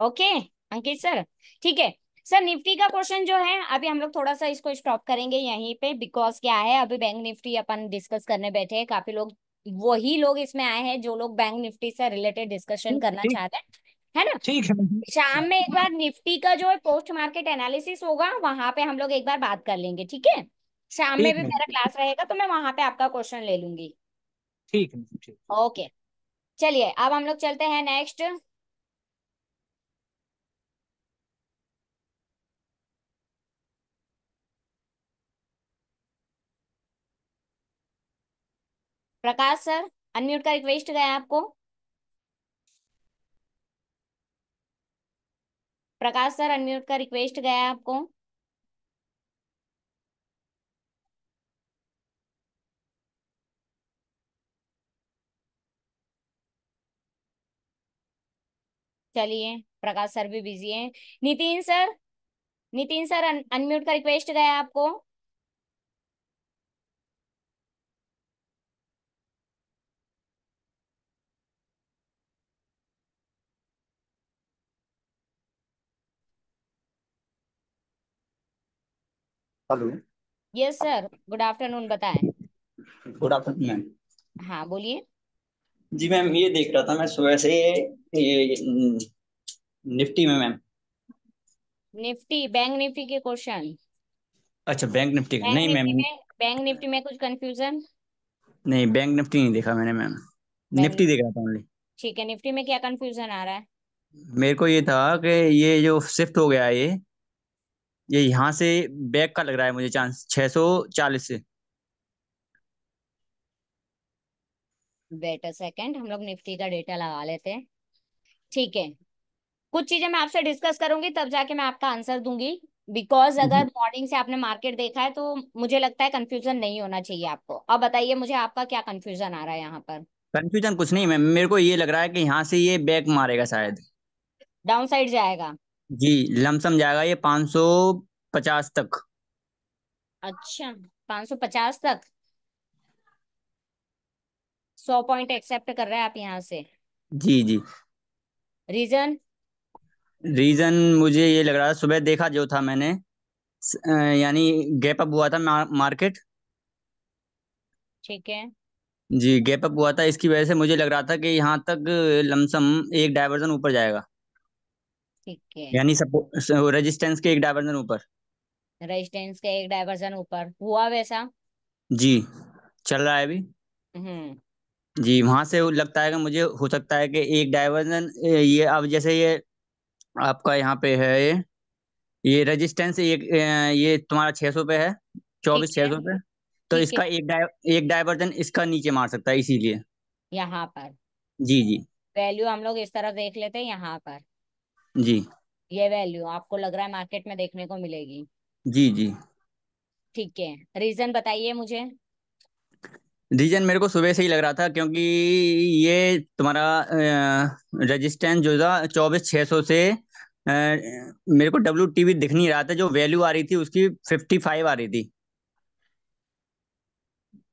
Okay अंकित sir. ठीक है sir, Nifty का क्वेश्चन जो है अभी हम लोग थोड़ा सा इसको स्टॉप करेंगे यहीं पे, बिकॉज क्या है अभी बैंक निफ्टी अपन डिस्कस करने बैठे हैं। काफी लोग वही लोग इसमें आए हैं जो लोग बैंक निफ्टी से रिलेटेड डिस्कशन ठीक करना ठीक चाहते हैं, है ना। ठीक है मैम। शाम में एक बार निफ्टी का जो है पोस्ट मार्केट एनालिसिस होगा, वहां पे हम लोग एक बार बात कर लेंगे, ठीक है। शाम में ठीक भी मैम। मेरा क्लास रहेगा तो मैं वहां पे आपका क्वेश्चन ले लूंगी। ठीक है मैम, ठीक। ओके, चलिए अब हम लोग चलते हैं नेक्स्ट। प्रकाश सर, अनम्यूट का रिक्वेस्ट गया है आपको। प्रकाश सर, अनम्यूट का रिक्वेस्ट गया है आपको। चलिए, प्रकाश सर भी बिजी हैं। Nitin sir, Nitin sir unmute का रिक्वेस्ट गया है आपको। Hello. Yes sir, good afternoon, बताएं। Good afternoon ma'am. हाँ बोलिए। जी मैम, ये देख रहा था मैं सुबह से ये निफ्टी में मैम। निफ्टी, बैंक निफ्टी के क्वेश्चन। अच्छा, बैंक निफ्टी का बैंक नहीं निफ्टी मैम। में, बैंक निफ्टी में कुछ कंफ्यूजन। नहीं, बैंक निफ्टी नहीं देखा मैंने मैम। बैंक निफ्टी निफ्टी, देख रहा था ओनली। ठीक है, निफ्टी में क्या कंफ्यूजन आ रहा है। मेरे को ये था कि ये जो शिफ्ट हो गया है ये यहाँ से बैक का लग रहा है मुझे चांस 640 से। वेट अ सेकेंड, हम लोग निफ्टी का डेटा लगा लेते हैं। ठीक है, कुछ चीजें मैं आपसे डिस्कस करूंगी तब जाके मैं आपका आंसर दूंगी। बिकॉज अगर जी। मॉर्निंग से आपने मार्केट देखा है तो मुझे लगता है कंफ्यूजन नहीं होना चाहिए आपको। अब बताइए मुझे आपका क्या कंफ्यूजन आ रहा है यहाँ पर। कंफ्यूजन कुछ नहीं मैम, मेरे को ये लग रहा है कि यहाँ से ये बैक मारेगा शायद। डाउन साइड जाएगा। जी। लमसम जाएगा ये 550 तक। अच्छा, 550 तक। 100 पॉइंट एक्सेप्ट कर रहे हैं आप यहाँ से। जी जी। रीजन। रीजन मुझे ये लग रहा है, सुबह देखा जो था मैंने, यानी गैप अप हुआ था मार्केट। ठीक है। जी, गैप अप हुआ था, इसकी वजह से मुझे लग रहा था कि यहाँ तक लमसम एक डायवर्जन ऊपर जाएगा। ठीक है। यानी सपो रेजिस्टेंस के एक डायवर्जन ऊपर। रेजिस्टेंस का एक डायवर्जन ऊपर हुआ वैसा। जी। चल रहा है अभी। हम्म। जी, वहां से लगता है कि मुझे हो सकता है कि एक डायवर्जन, ये अब जैसे ये आपका यहाँ पे है ये रेजिस्टेंस एक, ये तुम्हारा 600 पे है, ठीक 24 600 है। पे। तो ठीक है। इसका एक डायवर्जन इसका नीचे मार सकता है इसीलिए। यहाँ पर जी जी। वैल्यू हम लोग इस तरफ देख लेते हैं यहाँ पर। जी ये वैल्यू आपको लग रहा है मार्केट में देखने को मिलेगी। जी। जी। ठीक है, रीजन बताइए मुझे। रीजन मेरे को सुबह से ही लग रहा था, क्योंकि ये तुम्हारा रेजिस्टेंस जो था 24 600 से, मेरे को डब्ल्यू टीवी दिख नहीं रहा था, जो वैल्यू आ रही थी उसकी 55 आ रही थी।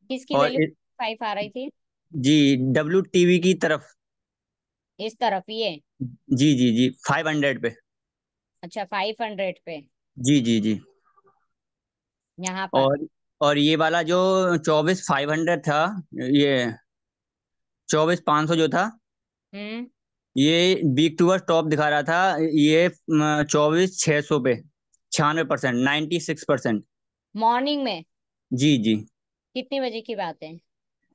किसकी और वैल्यू 5 आ रही थी। जी, डब्ल्यू टीवी की तरफ। इस तरफ ये। जी जी जी, 500 पे। अच्छा, 500 पे। जी जी जी। यहाँ पर। और ये वाला जो 24 500 था, ये 24 500 जो था, हम्म। ये वीक टू टॉप दिखा रहा था, ये 24 600 पे, 96%, 96%। मॉर्निंग में जी जी। कितनी बजे की बात है।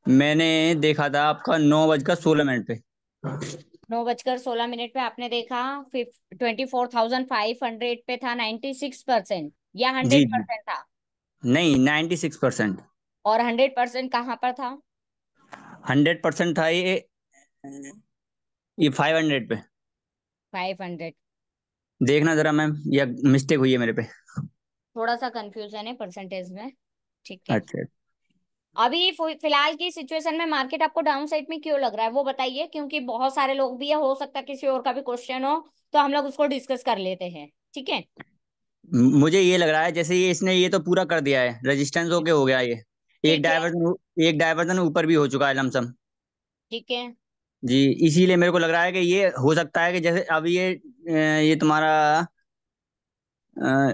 मैंने देखा था आपका 9 बजकर 16 मिनट पे। 9 बजकर 16 मिनट पे आपने देखा। 24,500 पे था, 96% या जी हंड्रेड जी। परसेंट था। नहीं, 96%। और 100% कहाँ पर था। 100% था ये 500 पे। 500। देखना जरा मैम, या मिस्टेक हुई है मेरे पे। थोड़ा सा कंफ्यूजन है परसेंटेज में। ठीक है। अच्छा। अभी फिलहाल की सिचुएशन में मार्केट आपको डाउन साइड में क्यों लग रहा है वो बताइए, क्योंकि बहुत सारे लोग भी है, हो सकता है किसी और का भी क्वेश्चन हो, तो हम लोग उसको डिस्कस कर लेते हैं, ठीक है। मुझे ये लग रहा है जैसे ये इसने ये तो पूरा कर दिया है, रेजिस्टेंस होके हो गया ये। ठीक है। एक डायवर्जन ऊपर भी हो चुका है लमसम। ठीक है। जी। इसीलिए मेरे को लग रहा है कि ये हो सकता है कि जैसे अब ये ये तुम्हारा अ,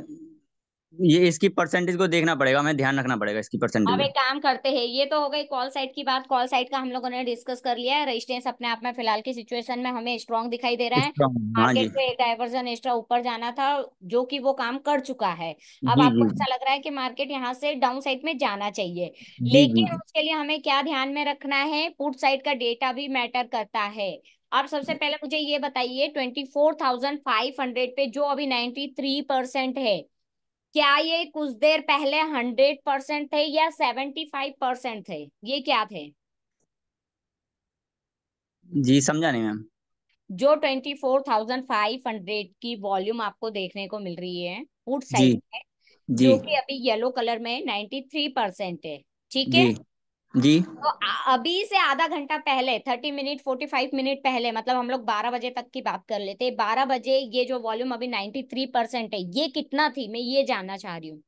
ये इसकी परसेंटेज को देखना पड़ेगा, हमें ध्यान रखना पड़ेगा इसकी परसेंटेज अब को। एक काम करते हैं, ये तो हो गई कॉल साइड की बात। कॉल साइड का हम लोगों ने डिस्कस कर लिया है। रेजिस्टेंस अपने आप में फिलहाल की सिचुएशन में हमें स्ट्रांग दिखाई दे रहा है। स्ट्रॉन्ग, हाँ मार्केट जी। पे एक डाइवर्जन एक्स्ट्रा ऊपर जाना था, जो कि वो काम कर चुका है। अब जी आपको जी ऐसा लग रहा है कि मार्केट यहाँ से डाउन साइड में जाना चाहिए, जी जी लेकिन जी उसके लिए हमें क्या ध्यान में रखना है, पुट साइड का डेटा भी मैटर करता है। आप सबसे पहले मुझे ये बताइए, 24,500 पे जो अभी 93% है, क्या ये कुछ देर पहले 100% थे या 75% थे? ये क्या थे? जी, समझा नहीं मैम। जो 24,500 की वॉल्यूम आपको देखने को मिल रही है पुट जी साइड में, जी जो कि अभी येलो कलर में 93% है, ठीक जी है? जी तो अभी से आधा घंटा पहले, 30 मिनट 45 मिनट पहले, मतलब हम लोग 12 बजे तक की बात कर लेते हैं, 12 बजे ये जो वॉल्यूम अभी 93% है, ये कितना थी, मैं ये जानना चाह रही हूँ।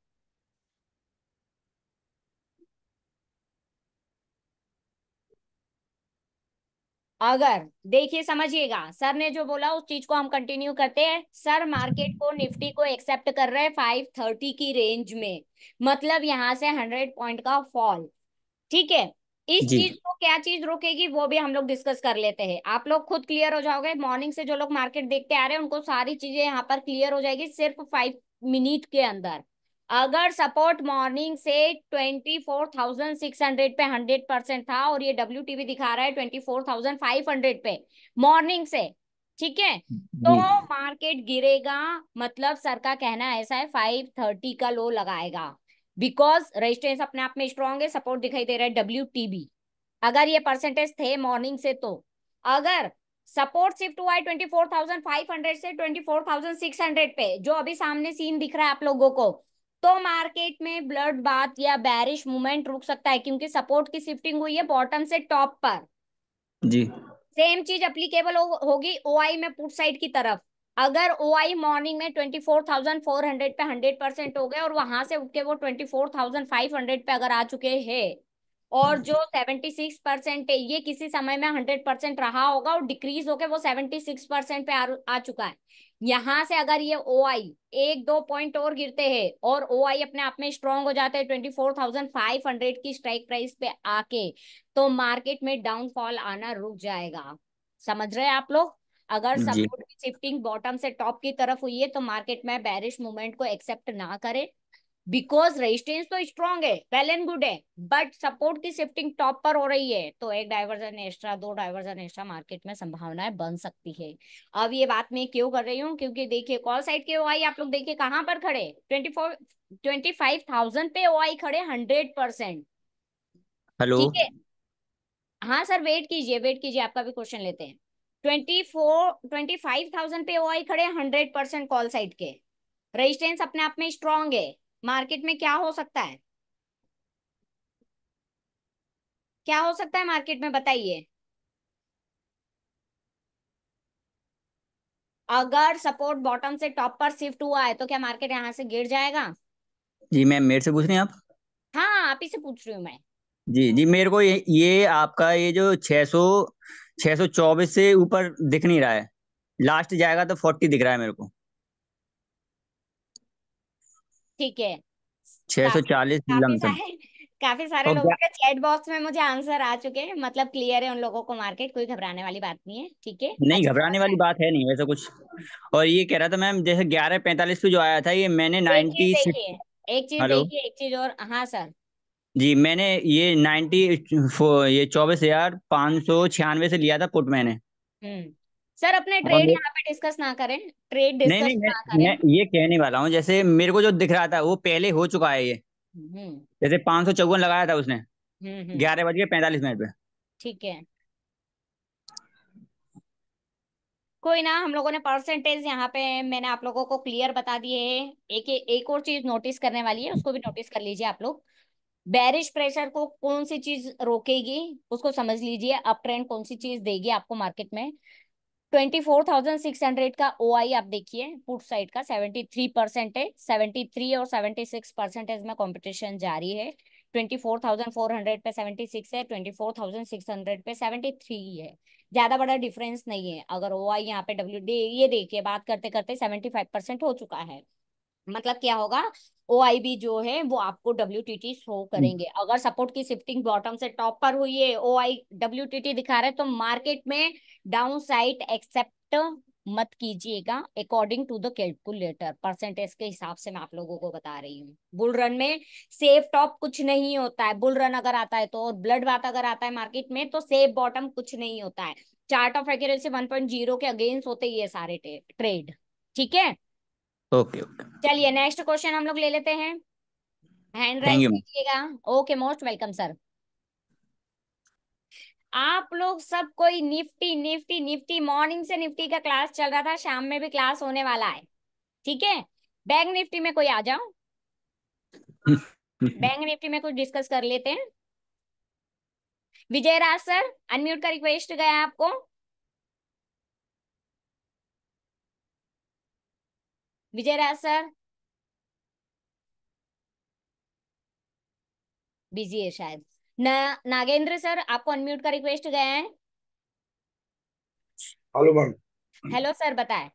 अगर देखिए, समझिएगा, सर ने जो बोला उस चीज को हम कंटिन्यू करते हैं। सर मार्केट को, निफ्टी को एक्सेप्ट कर रहे हैं 530 की रेंज में, मतलब यहां से 100 पॉइंट का फॉल, ठीक है? इस जी चीज को क्या चीज रोकेगी वो भी हम लोग डिस्कस कर लेते हैं। आप लोग खुद क्लियर हो जाओगे, मॉर्निंग से जो लोग मार्केट देखते आ रहे हैं उनको सारी चीजें यहाँ पर क्लियर हो जाएगी सिर्फ 5 मिनट के अंदर। अगर सपोर्ट मॉर्निंग से 24,600 पे 100% था, और ये WTV दिखा रहा है 24,500 पे मॉर्निंग से, ठीक है? तो जी मार्केट गिरेगा, मतलब सर का कहना ऐसा है 530 का लो लगाएगा, बिकॉज रेजिस्टेंस अपने आप में स्ट्रांग है, सपोर्ट दिखाई दे रहा है WTB। अगर ये परसेंटेज थे मॉर्निंग से, तो अगर सपोर्ट शिफ्ट हुआ है 24,500 से 24,600 पे, जो अभी सामने सीन दिख रहा है आप लोगों को, तो मार्केट में ब्लड बाथ या बैरिश मूवमेंट रुक सकता है, क्योंकि सपोर्ट की शिफ्टिंग हुई है बॉटम से टॉप पर। जी सेम चीज अप्लीकेबल होगी OI में पुट साइड की तरफ। अगर OI मॉर्निंग में 24,400 पे 100% हो गए, और वहां से उठ के वो 24,500 पे अगर आ चुके हैं, और जो 76% है ये किसी समय में 100% रहा होगा और डिक्रीज होके वो 76% पे आ चुका है, यहां से अगर ये OI एक दो पॉइंट और गिरते हैं और OI अपने आप में स्ट्रांग हो जाते हैं 24,500 की स्ट्राइक प्राइस पे आके, तो मार्केट में डाउनफॉल आना रुक जाएगा। समझ रहे हैं आप लोग? अगर जी सपोर्ट की शिफ्टिंग बॉटम से टॉप की तरफ हुई है तो मार्केट में बैरिश मूवमेंट को एक्सेप्ट ना करे, बिकॉज रेजिस्टेंस तो स्ट्रांग है, वेल एंड गुड है, बट सपोर्ट की शिफ्टिंग टॉप पर हो रही है, तो एक डाइवर्जन एक्स्ट्रा, दो डाइवर्जन एक्स्ट्रा मार्केट में संभावनाएं बन सकती है। अब ये बात मैं क्यों कर रही हूँ, क्योंकि देखिए कॉल साइड के OI आप लोग देखिए कहाँ पर खड़े, 25,000 पे OI खड़े 100%, हेलो। ठीक है? हाँ सर, वेट कीजिए, वेट कीजिए, आपका भी क्वेश्चन लेते हैं। 25,000 पे OI खड़े 100% कॉल साइड के, रेजिस्टेंस अपने आप में स्ट्रांग है। मार्केट में क्या हो सकता है, क्या हो सकता है मार्केट में, बताइए? अगर सपोर्ट बॉटम से टॉप पर शिफ्ट हुआ है तो क्या मार्केट यहां से गिर जाएगा? जी मैम, मेरे से पूछ रही हैं आप? हाँ, आप ही से पूछ रही हूँ मैं। जी जी, मेरे को ये आपका ये जो 624 से ऊपर दिख नहीं रहा है। लास्ट जाएगा तो 40 दिख रहा है मेरे को। ठीक है। काफी 640 काफी लमसम। सारे काफी सारे और लोगों के चैट बॉक्स में मुझे आंसर आ चुके हैं, मतलब क्लियर है उन लोगों को मार्केट, कोई घबराने वाली बात नहीं है, ठीक है, नहीं, अच्छा समझ घबराने रहा वाली बात है नहीं वैसे कुछ। और ये कह रहा था मैम, जैसे 11:45 पे जो आया था, ये मैंने है। एक चीज 96। देखिए, एक चीज हेलो। देखिए, एक चीज और, हाँ सर। जी, मैंने ये ये 24,596 से लिया था पुट मैंने। हम्म। सर अपने और ट्रेड यहाँ पे डिस्कस ना करें, ट्रेड नहीं नहीं, डिस्कस ना मैं करें। ये कहने वाला हूँ, जैसे मेरे को जो दिख रहा था वो पहले हो चुका है ये। हम्म। जैसे 554 लगाया था उसने हम्म। 11:45 पे। ठीक है, कोई ना, हम लोगों ने परसेंटेज यहाँ पे मैंने आप लोगों को क्लियर बता दिए है। एक और चीज नोटिस करने वाली है, उसको भी नोटिस कर लीजिए आप लोग। बेरिश प्रेशर को कौन सी चीज रोकेगी उसको समझ लीजिए, अप ट्रेंड कौन सी चीज देगी आपको मार्केट में। 24,600 का OI आप देखिए, पुट साइड का 73% है, 73 और 76% में कंपटीशन जारी है। 24,400 पे 76 है, 24,600 पे 73 है। ज्यादा बड़ा डिफरेंस नहीं है। अगर ओ आई यहाँ पे डब्ल्यू डी, ये देखिए बात करते करते 75% हो चुका है। मतलब क्या होगा, ओ आई बी जो है वो आपको डब्ल्यू टी टी शो करेंगे। अगर सपोर्ट की शिफ्टिंग बॉटम से टॉप पर हुई है, ओ आई डब्ल्यू टी टी दिखा रहे हैं, तो मार्केट में डाउन साइड एक्सेप्ट मत कीजिएगा। According to the calculator percentage के हिसाब से मैं आप लोगों को बता रही हूँ। बुल रन में सेफ टॉप कुछ नहीं होता है। बुल रन अगर आता है तो, और ब्लड बात अगर आता है मार्केट में, तो सेफ बॉटम कुछ नहीं होता है। चार्ट ऑफ एक्यूरेसी 1.0 के अगेंस्ट होते ही ये सारे ट्रेड। ठीक है, ओके ओके। चलिए नेक्स्ट क्वेश्चन हम लोग ले लेते हैं। Hand thank raise you ma'am. कीजिएगा। Okay, most welcome sir. आप लोग सब कोई निफ्टी निफ्टी निफ्टी, मॉर्निंग से निफ्टी का क्लास चल रहा था, शाम में भी क्लास होने वाला है। ठीक है, बैंक निफ्टी में कोई आ जाओ। बैंक निफ्टी में कुछ डिस्कस कर लेते हैं। विजय राज सर, अनम्यूट का रिक्वेस्ट गया है आपको। विजय राज सर बिजी है शायद। नागेंद्र सर, आपको अनम्यूट का रिक्वेस्ट गया है। Hello ma'am. हेलो सर, बताएं।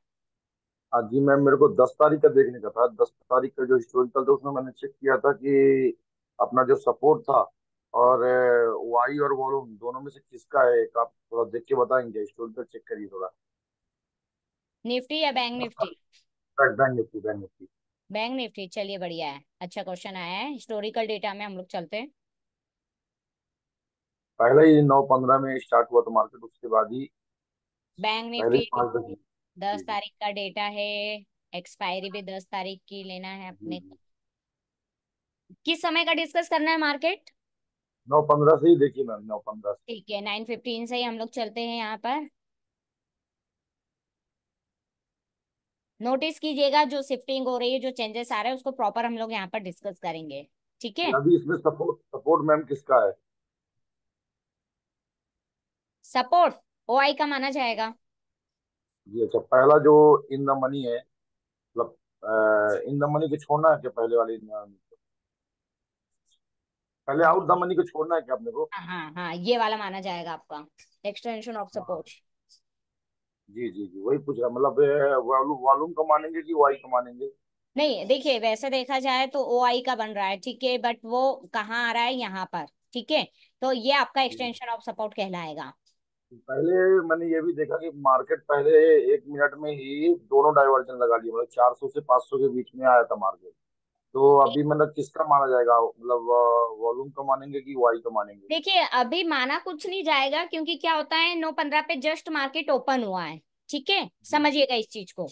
हाँ जी मैम, मेरे को 10 तारीख का देखने का था। 10 तारीख का जो हिस्टोरिकल था उसमें मैंने चेक किया था कि अपना जो सपोर्ट था और वाई और वॉल्यूम दोनों में से किसका है। एक आप थोड़ा देख के बताएंगे, हिस्टोरिकल चेक करिए थोड़ा। निफ्टी या bank Nifty? Bank Nifty, bank Nifty. Bank Nifty, चलिए बढ़िया है, अच्छा क्वेश्चन आया है। हिस्टोरिकल डेटा में हम लोग चलते हैं। पहले ही 9:15 में स्टार्ट हुआ था मार्केट, उसके बाद ही बैंक पहले निफ्टी ही 5 बजे। दस जी जी। तारीख का डेटा है। एक्सपायरी भी 10 तारीख की लेना है जी अपने जी। को। किस समय का डिस्कस करना है मार्केट? 9:15 से ही देखिए मैम, 9:15 से। ठीक है, 9:15 से ही हम लोग चलते हैं यहाँ पर। नोटिस कीजिएगा जो शिफ्टिंग हो रही है, जो चेंजेस आ रहे हैं, उसको प्रॉपर हम लोग यहाँ पर डिस्कस करेंगे। ठीक जी, है, अभी इसमें सपोर्ट सपोर्ट मैम किसका है? सपोर्ट ओ आई का माना जाएगा। जी अच्छा, पहला जो इन द मनी है, मतलब इन द मनी को छोड़ना है क्या? पहले वाले पहले आउट द मनी को छोड़ना है क्या अपने को? हाँ हाँ हाँ, ये वाला माना जाएगा आपका एक्सटेंशन ऑफ हाँ। सपोर्ट। जी जी जी, वही पूछ रहा, मतलब वॉल्यूम वॉल्यूम का मानेंगे कि वाई का मानेंगे? नहीं, देखिए वैसे देखा जाए तो ओ आई का बन रहा है, ठीक है, बट वो कहाँ आ रहा है, यहाँ पर। ठीक है, तो ये आपका जी। एक्सटेंशन ऑफ सपोर्ट कहलाएगा। पहले मैंने ये भी देखा कि मार्केट पहले 1 मिनट में ही दोनों डाइवर्जन लगा लिए, मतलब 400 से 500 के बीच में आया था मार्केट। तो अभी मतलब किसका माना जाएगा, मतलब वॉल्यूम का मानेंगे कि वाई का मानेंगे? देखिए अभी माना कुछ नहीं जाएगा, क्योंकि क्या होता है, 9:15 पे जस्ट मार्केट ओपन हुआ है। ठीक है, जी समझिएगा इस चीज को।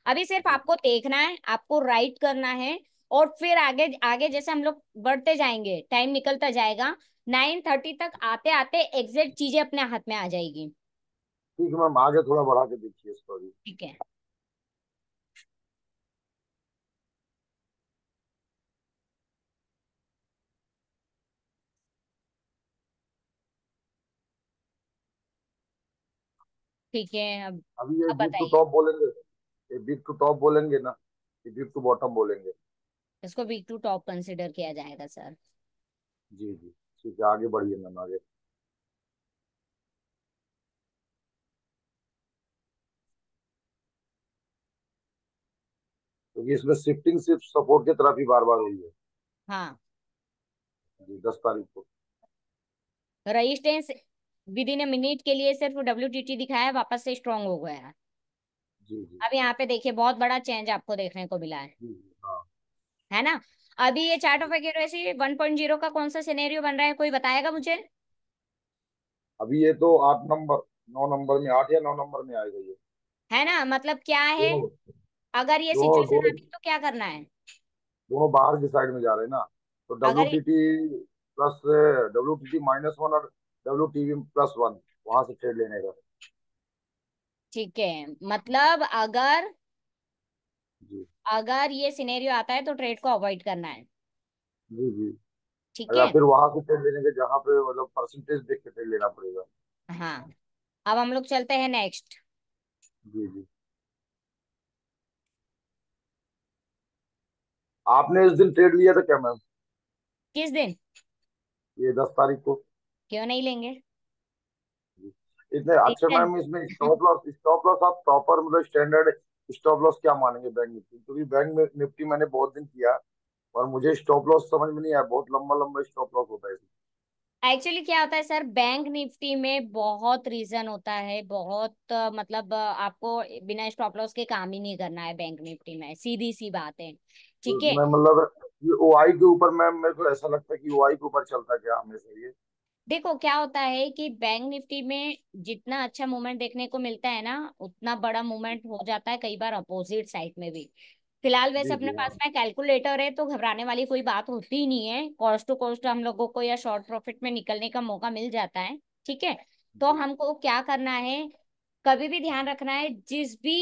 अभी सिर्फ जी। आपको देखना है, आपको राइट करना है। और फिर आगे आगे जैसे हम लोग बढ़ते जाएंगे, टाइम निकलता जाएगा, 9:30 तक आते आते एग्जैक्ट चीजें अपने हाथ में आ जाएगी। ठीक है मैम, आगे थोड़ा बढ़ा के देखिए स्टोरी। ठीक है, ठीक है, अभी ये अब बीट टू बताइए। टॉप बोलेंगे, ये बीट टू टॉप बोलेंगे ना, ये बीट टू बॉटम बोलेंगे? इसको वीक टू टॉप कंसिडर किया जाएगा सर। जी जी। ठीक है, आगे बढ़िए मैम, आगे। क्योंकि इसमें शिफ्टिंग सिर्फ सपोर्ट की तरफ ही बार बार हुई है। हाँ, जी, 10 तारीख को। Resistance with in a minute के लिए सिर्फ डब्ल्यू टी टी दिखाया है, वापस से स्ट्रांग हो गया है। जी जी। अब यहाँ पे देखिए बहुत बड़ा चेंज आपको देखने को मिला जी जी हाँ। है ना? अभी ये चार्ट ऑफ एक्यूरेसी 1.0 का कौन सा सिनेरियो बन रहा है, कोई बताएगा मुझे? अभी ये तो 8 नंबर, 9 नंबर में, 8 या 9 नंबर में आएगा ये। है ना, मतलब क्या है, दोनों अगर ये दोनों सिचुएशन दोनों आती तो क्या करना है? दोनों बाहर की साइड में जा रहे हैं ना। तो डब्ल्यू अगर टी टी प्लस, WTT-1 और WTV+1, वहां से ट्रेड लेने का। ठीक है, मतलब अगर जी अगर ये सिनेरियो आता है तो ट्रेड को अवॉइड करना है। जी जी। ठीक या है, फिर वहां से ट्रेड लेने के जहाँ पे मतलब परसेंटेज देख के ट्रेड लेना पड़ेगा। हाँ, अब हम लोग चलते हैं नेक्स्ट। जी जी। आपने इस दिन ट्रेड लिया था क्या मैम? किस दिन? ये 10 तारीख को। क्यों नहीं लेंगे? इतने अच्छे रीजन। मैम, इसमें स्टॉप लॉस आप प्रॉपर मतलब स्टैंडर्ड स्टॉप लॉस क्या मानेंगे बैंक निफ्टी? क्योंकि निफ्टी मैंने बहुत दिन किया और मुझे स्टॉप लॉस समझ में नहीं आया, बहुत लंबा लंबा स्टॉप लॉस होता है इसमें। एक्चुअली क्या होता है सर, बैंक निफ्टी में बहुत रीजन होता है, बहुत मतलब आपको बिना स्टॉप लॉस के काम ही नहीं करना है बैंक निफ्टी में, सीधी सी बात है। तो ठीक है। मैं मतलब ये ओआई के ऊपर मैम, मेरे को ऐसा लगता है कि ओआई के ऊपर चलता है क्या हमेशा ये? देखो क्या होता है कि बैंक निफ्टी में जितना अच्छा मूवमेंट देखने को मिलता है ना, उतना बड़ा मूवमेंट हो जाता है कई बार अपोजिट साइड में भी। फिलहाल वैसे जी अपने जी हाँ। पास में कैलकुलेटर है तो घबराने वाली कोई बात होती ही नहीं है, कॉस्ट टू कॉस्ट हम लोगों को या शॉर्ट प्रॉफिट में निकलने का मौका मिल जाता है। ठीक है। तो जी हमको क्या करना है, कभी भी ध्यान रखना है जिस भी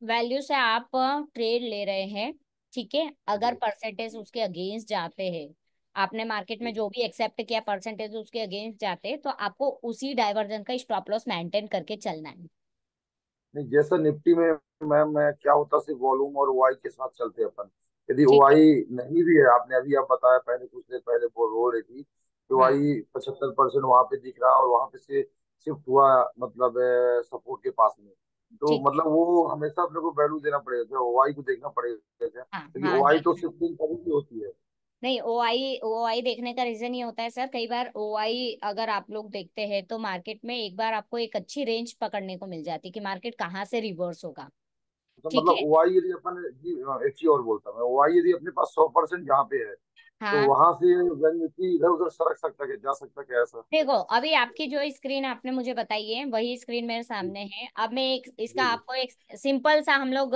वैल्यू से आप ट्रेड ले रहे हैं, ठीक है, अगर जी परसेंटेज उसके अगेंस्ट जाते हैं, आपने मार्केट में जी। जो भी एक्सेप्ट किया परसेंटेज उसके अगेंस्ट जाते हैं, तो आपको उसी डाइवर्जन का स्टॉप लॉस मेंटेन करके चलना है। नहीं, जैसा निफ्टी में मैम मैं क्या होता, सिर्फ वॉल्यूम और ओआई के साथ चलते हैं अपन। यदि ठीक है। ओआई नहीं भी है, आपने अभी आप बताया पहले कुछ देर पहले बोल रही थी कि हाँ। ओआई 75% वहां पे दिख रहा है और वहां पे से शिफ्ट हुआ, मतलब सपोर्ट के पास में। तो ठीक है। मतलब वो हमेशा अपने को वैल्यू देना पड़ेगा, ओआई को देखना पड़ेगा क्या? हाँ क्योंकि हाँ ओआई तो देखना है। शिफ्टिंग कभी भी होती है। नहीं, ओ आई देखने का रीजन ये होता है सर, कई बार ओ आई अगर आप लोग देखते हैं तो मार्केट में एक बार आपको एक अच्छी रेंज पकड़ने को मिल जाती है कि मार्केट कहाँ से रिवर्स होगा। तो ठीक मतलब है। ओआई यदि अपन जी एक चीज और बोलता मैं, ओआई यदि अपने पास 100% जहाँ पे है, तो हाँ। वहां से बैंक निफ्टी इधर उधर सरक सकता है, जा सकता है क्या ऐसा? देखो अभी आपकी जो स्क्रीन आपने मुझे बताई है वही स्क्रीन मेरे जी सामने है, अब मैं एक इसका जी आपको एक सिंपल सा हम लोग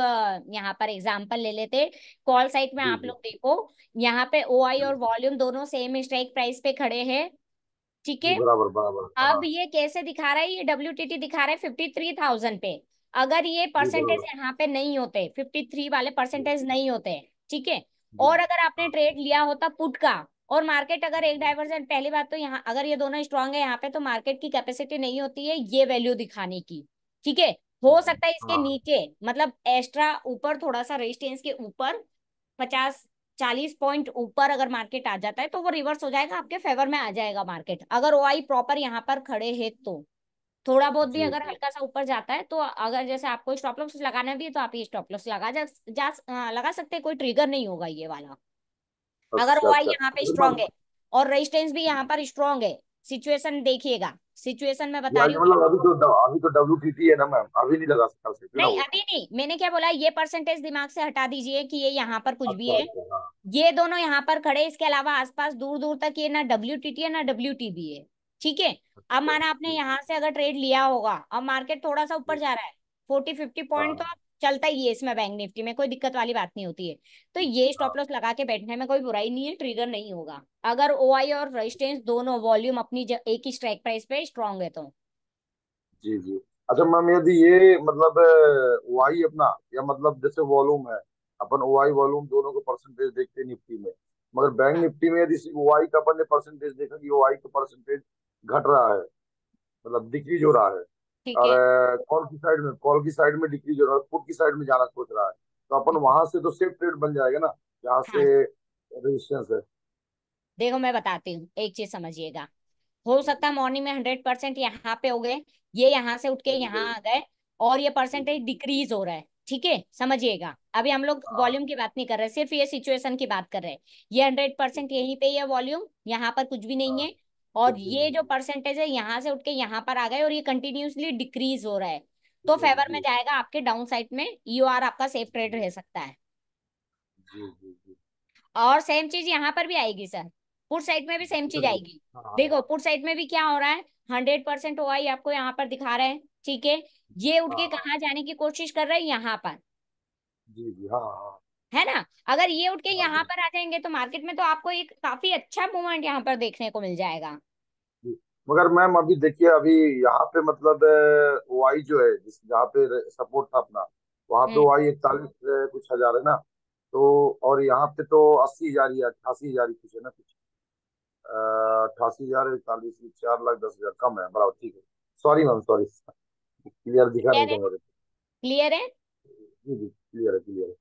यहाँ पर एग्जांपल ले लेते। कॉल साइट में जी आप जी लोग देखो, यहाँ पे ओ आई जी और वॉल्यूम दोनों सेम स्ट्राइक प्राइस पे खड़े हैं। ठीक जी, है। बराबर बराबर अब हाँ। ये कैसे दिखा रहा है, ये WTT दिखा रहा है 53,000 पे। अगर ये जी परसेंटेज बराबर। यहाँ पे नहीं होते, 53 वाले जी परसेंटेज नहीं होते, ठीक है, जी और अगर आपने हाँ। ट्रेड लिया होता पुट का, और मार्केट अगर एक डाइवर्जन, पहली बात तो यहाँ अगर ये दोनों स्ट्रांग है यहाँ पे, तो मार्केट की कैपेसिटी नहीं होती है ये वैल्यू दिखाने की। ठीक है। हो जी सकता है इसके हाँ। नीचे मतलब एक्स्ट्रा ऊपर थोड़ा सा रेजिस्टेंस के ऊपर 50-40 पॉइंट ऊपर अगर मार्केट आ जाता है तो वो रिवर्स हो जाएगा, आपके फेवर में आ जाएगा मार्केट, अगर ओ आई प्रॉपर यहाँ पर खड़े हैं तो। थोड़ा बहुत भी जी अगर जी। हल्का सा ऊपर जाता है तो अगर जैसे आपको स्टॉप लॉस लगाना भी है तो आप ये स्टॉप लॉस लगा सकते हैं, कोई ट्रिगर नहीं होगा ये वाला। अगर अच्छा ओ आई अच्छा, यहाँ पे अगर स्ट्रांग मैं है और रेजिस्टेंस भी यहाँ पर स्ट्रांग है, सिचुएशन देखिएगा, सिचुएशन में ये बता रही आगे हूँ। मतलब अभी तो डब्ल्यू है ना मैम, अभी नहीं लगा सकते ना नहीं वो? अभी नहीं, मैंने क्या बोला, ये परसेंटेज दिमाग से हटा दीजिए कि ये यहाँ पर कुछ भी अच्छा है। अच्छा हाँ। ये दोनों यहाँ पर खड़े, इसके अलावा आसपास दूर दूर तक ये ना WTT है ना WTB है। ठीक है। अब अच्छा माना आपने जी यहाँ से अगर ट्रेड लिया होगा, अब मार्केट थोड़ा सा ऊपर जी जा रहा है, 40-50 पॉइंट तो हाँ। अब चलता ही है इसमें, बैंक निफ्टी में कोई दिक्कत वाली बात नहीं होती है। तो ये हाँ स्टॉप लॉस लगा के बैठने में कोई बुराई नहीं है, ट्रिगर नहीं होगा अगर ओ आई और रेजिस्टेंस दोनों वॉल्यूम अपनी एक ही स्ट्राइक प्राइस पे स्ट्रांग है तो। जी जी। अच्छा मैम, यदि ये मतलब ओआई अपना, या मतलब जैसे वॉल्यूम है, अपन ओआई वॉल्यूम दोनों को परसेंटेज देखते हैं निफ्टी में, मगर बैंक हाँ। निफ्टी में यदि सिर्फ ओआई का अपन ने परसेंटेज देखा कि ओआई का परसेंटेज घट रहा है, मतलब डिक्रीज हो रहा है, ठीक और है। कॉल की साइड में डिक्रीज हो रहा है, पुट की साइड में जाना सोच रहा है, तो अपन ठीक है। वहां से तो सेफ ट्रेड बन जाएगा ना, जहाँ हाँ। से रेजिस्टेंस है? देखो मैं बताती हूँ, एक चीज समझिएगा, हो सकता है मॉर्निंग में 100% यहाँ पे हो गए, ये यहाँ से उठ के यहाँ आ गए और ये परसेंटेज डिक्रीज हो रहा है। ठीक है, समझिएगा अभी हम लोग हाँ वॉल्यूम की बात नहीं कर रहे, सिर्फ ये सिचुएशन की बात कर रहे हैं। ये 100% यहीं पे ये वॉल्यूम, यहाँ पर कुछ भी नहीं हाँ, है, और कुछ भी ये नहीं जो है। परसेंटेज है यहाँ से उठ के यहाँ पर आ गए और ये कंटिन्यूसली डिक्रीज हो रहा है, तो जी फेवर में जी जाएगा आपके डाउन साइड में, UR आपका सेफ ट्रेड जी रह सकता है। जी जी जी। और सेम चीज यहाँ पर भी आएगी सर, पुट साइड में भी सेम चीज इधर भी आएगी। हाँ हाँ। देखो पुट साइड में भी क्या हो रहा है, 100% OI आपको यहाँ पर दिखा रहे हैं। ठीक है। ये उठ हाँ के हाँ। कहाँ जाने की कोशिश कर रहे हैं, यहाँ पर, जी जी हाँ हाँ। है ना। अगर ये उठ के हाँ यहाँ जी पर आ जाएंगे तो मार्केट में तो आपको एक काफी अच्छा मूवमेंट यहाँ पर देखने को मिल जाएगा। जी। मगर मैम अभी देखिए, अभी यहाँ पे मतलब वाई जो है, जिस जहाँ पे सपोर्ट था अपना, वहाँ पे हम्म। वाई 41 कुछ हजार है ना, तो और यहाँ पे तो 80 हजार या 88 हजार ही कुछ है ना, कुछ 88 हजार, 41, 4 लाख 10 हजार कम है, बराबर ठीक है। सॉरी मैम सॉरी, क्लियर दिखा नहीं क्लियर है। था मेरे क्लियर है। को। जी जी क्लियर है क्लियर है।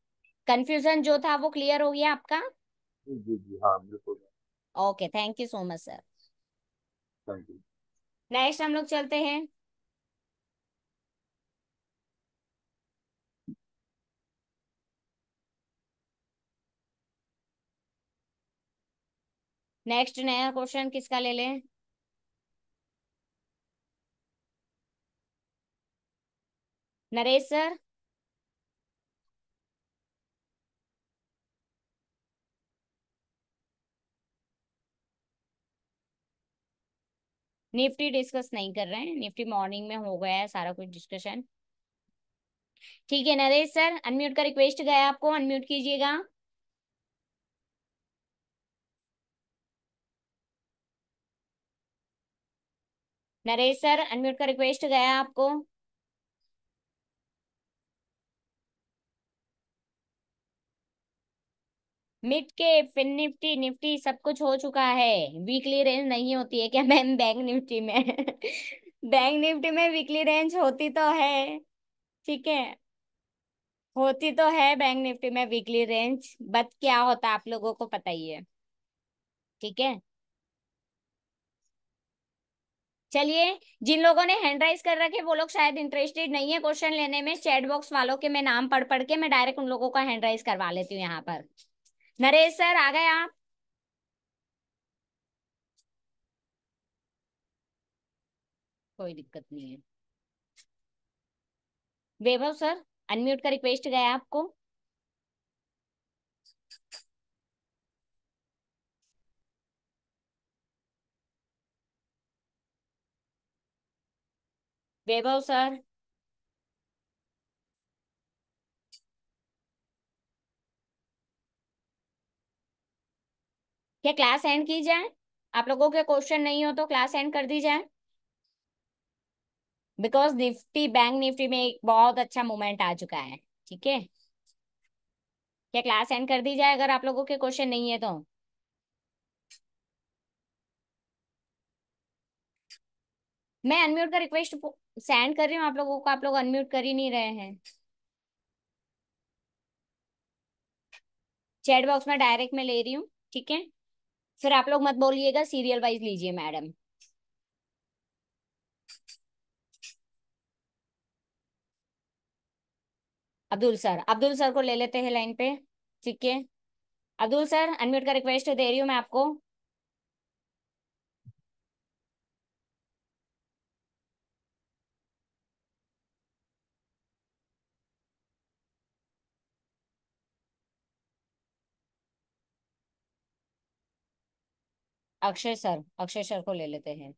कंफ्यूजन जो था वो क्लियर हो गया आपका। जी जी जी हाँ बिल्कुल। Okay, thank you so much sir. Thank you. Next हम लोग चलते हैं। नेक्स्ट नया क्वेश्चन किसका ले लें? नरेश सर। निफ्टी डिस्कस नहीं कर रहे हैं, निफ्टी मॉर्निंग में हो गया है सारा कुछ डिस्कशन। ठीक है नरेश सर, अनम्यूट का रिक्वेस्ट गया आपको, अनम्यूट कीजिएगा। नरेश सर, अनम्यूट का रिक्वेस्ट गया आपको। मिड के, फिन निफ्टी, निफ्टी सब कुछ हो चुका है। वीकली रेंज नहीं होती है क्या मैम बैंक निफ्टी में? बैंक निफ्टी में वीकली रेंज होती तो है। ठीक है, होती तो है बैंक निफ्टी में वीकली रेंज, बट क्या होता है आप लोगों को पता ही है। ठीक है, चलिए। जिन लोगों ने हैंड राइज कर रखे वो लोग शायद इंटरेस्टेड नहीं है क्वेश्चन लेने में, चैट बॉक्स वालों के मैं नाम पढ़ पढ़ के मैं डायरेक्ट उन लोगों का हैंड राइज करवा लेती हूँ यहाँ पर। नरेश सर आ गए आप? कोई दिक्कत नहीं है। वैभव सर, अनम्यूट का रिक्वेस्ट गया आपको। वैभव सर, क्या क्लास एंड की जाए? आप लोगों के क्वेश्चन नहीं हो तो क्लास एंड कर दी जाए, बिकॉज निफ्टी, बैंक निफ्टी में एक बहुत अच्छा मूवमेंट आ चुका है। ठीक है, क्या क्लास एंड कर दी जाए अगर आप लोगों के क्वेश्चन नहीं है तो? मैं अनम्यूट का रिक्वेस्ट सेंड कर रही हूँ आप लोगों को, आप लोग अनम्यूट कर ही नहीं रहे हैं। चैट बॉक्स में डायरेक्ट में ले रही हूँ। ठीक है, फिर आप लोग मत बोलिएगा, सीरियल वाइज लीजिए madam. Abdul sir, Abdul sir को ले लेते हैं लाइन पे। ठीक है, अब्दुल सर अनम्यूट का रिक्वेस्ट दे रही हूँ मैं आपको। अक्षय सर, अक्षय सर को ले लेते हैं।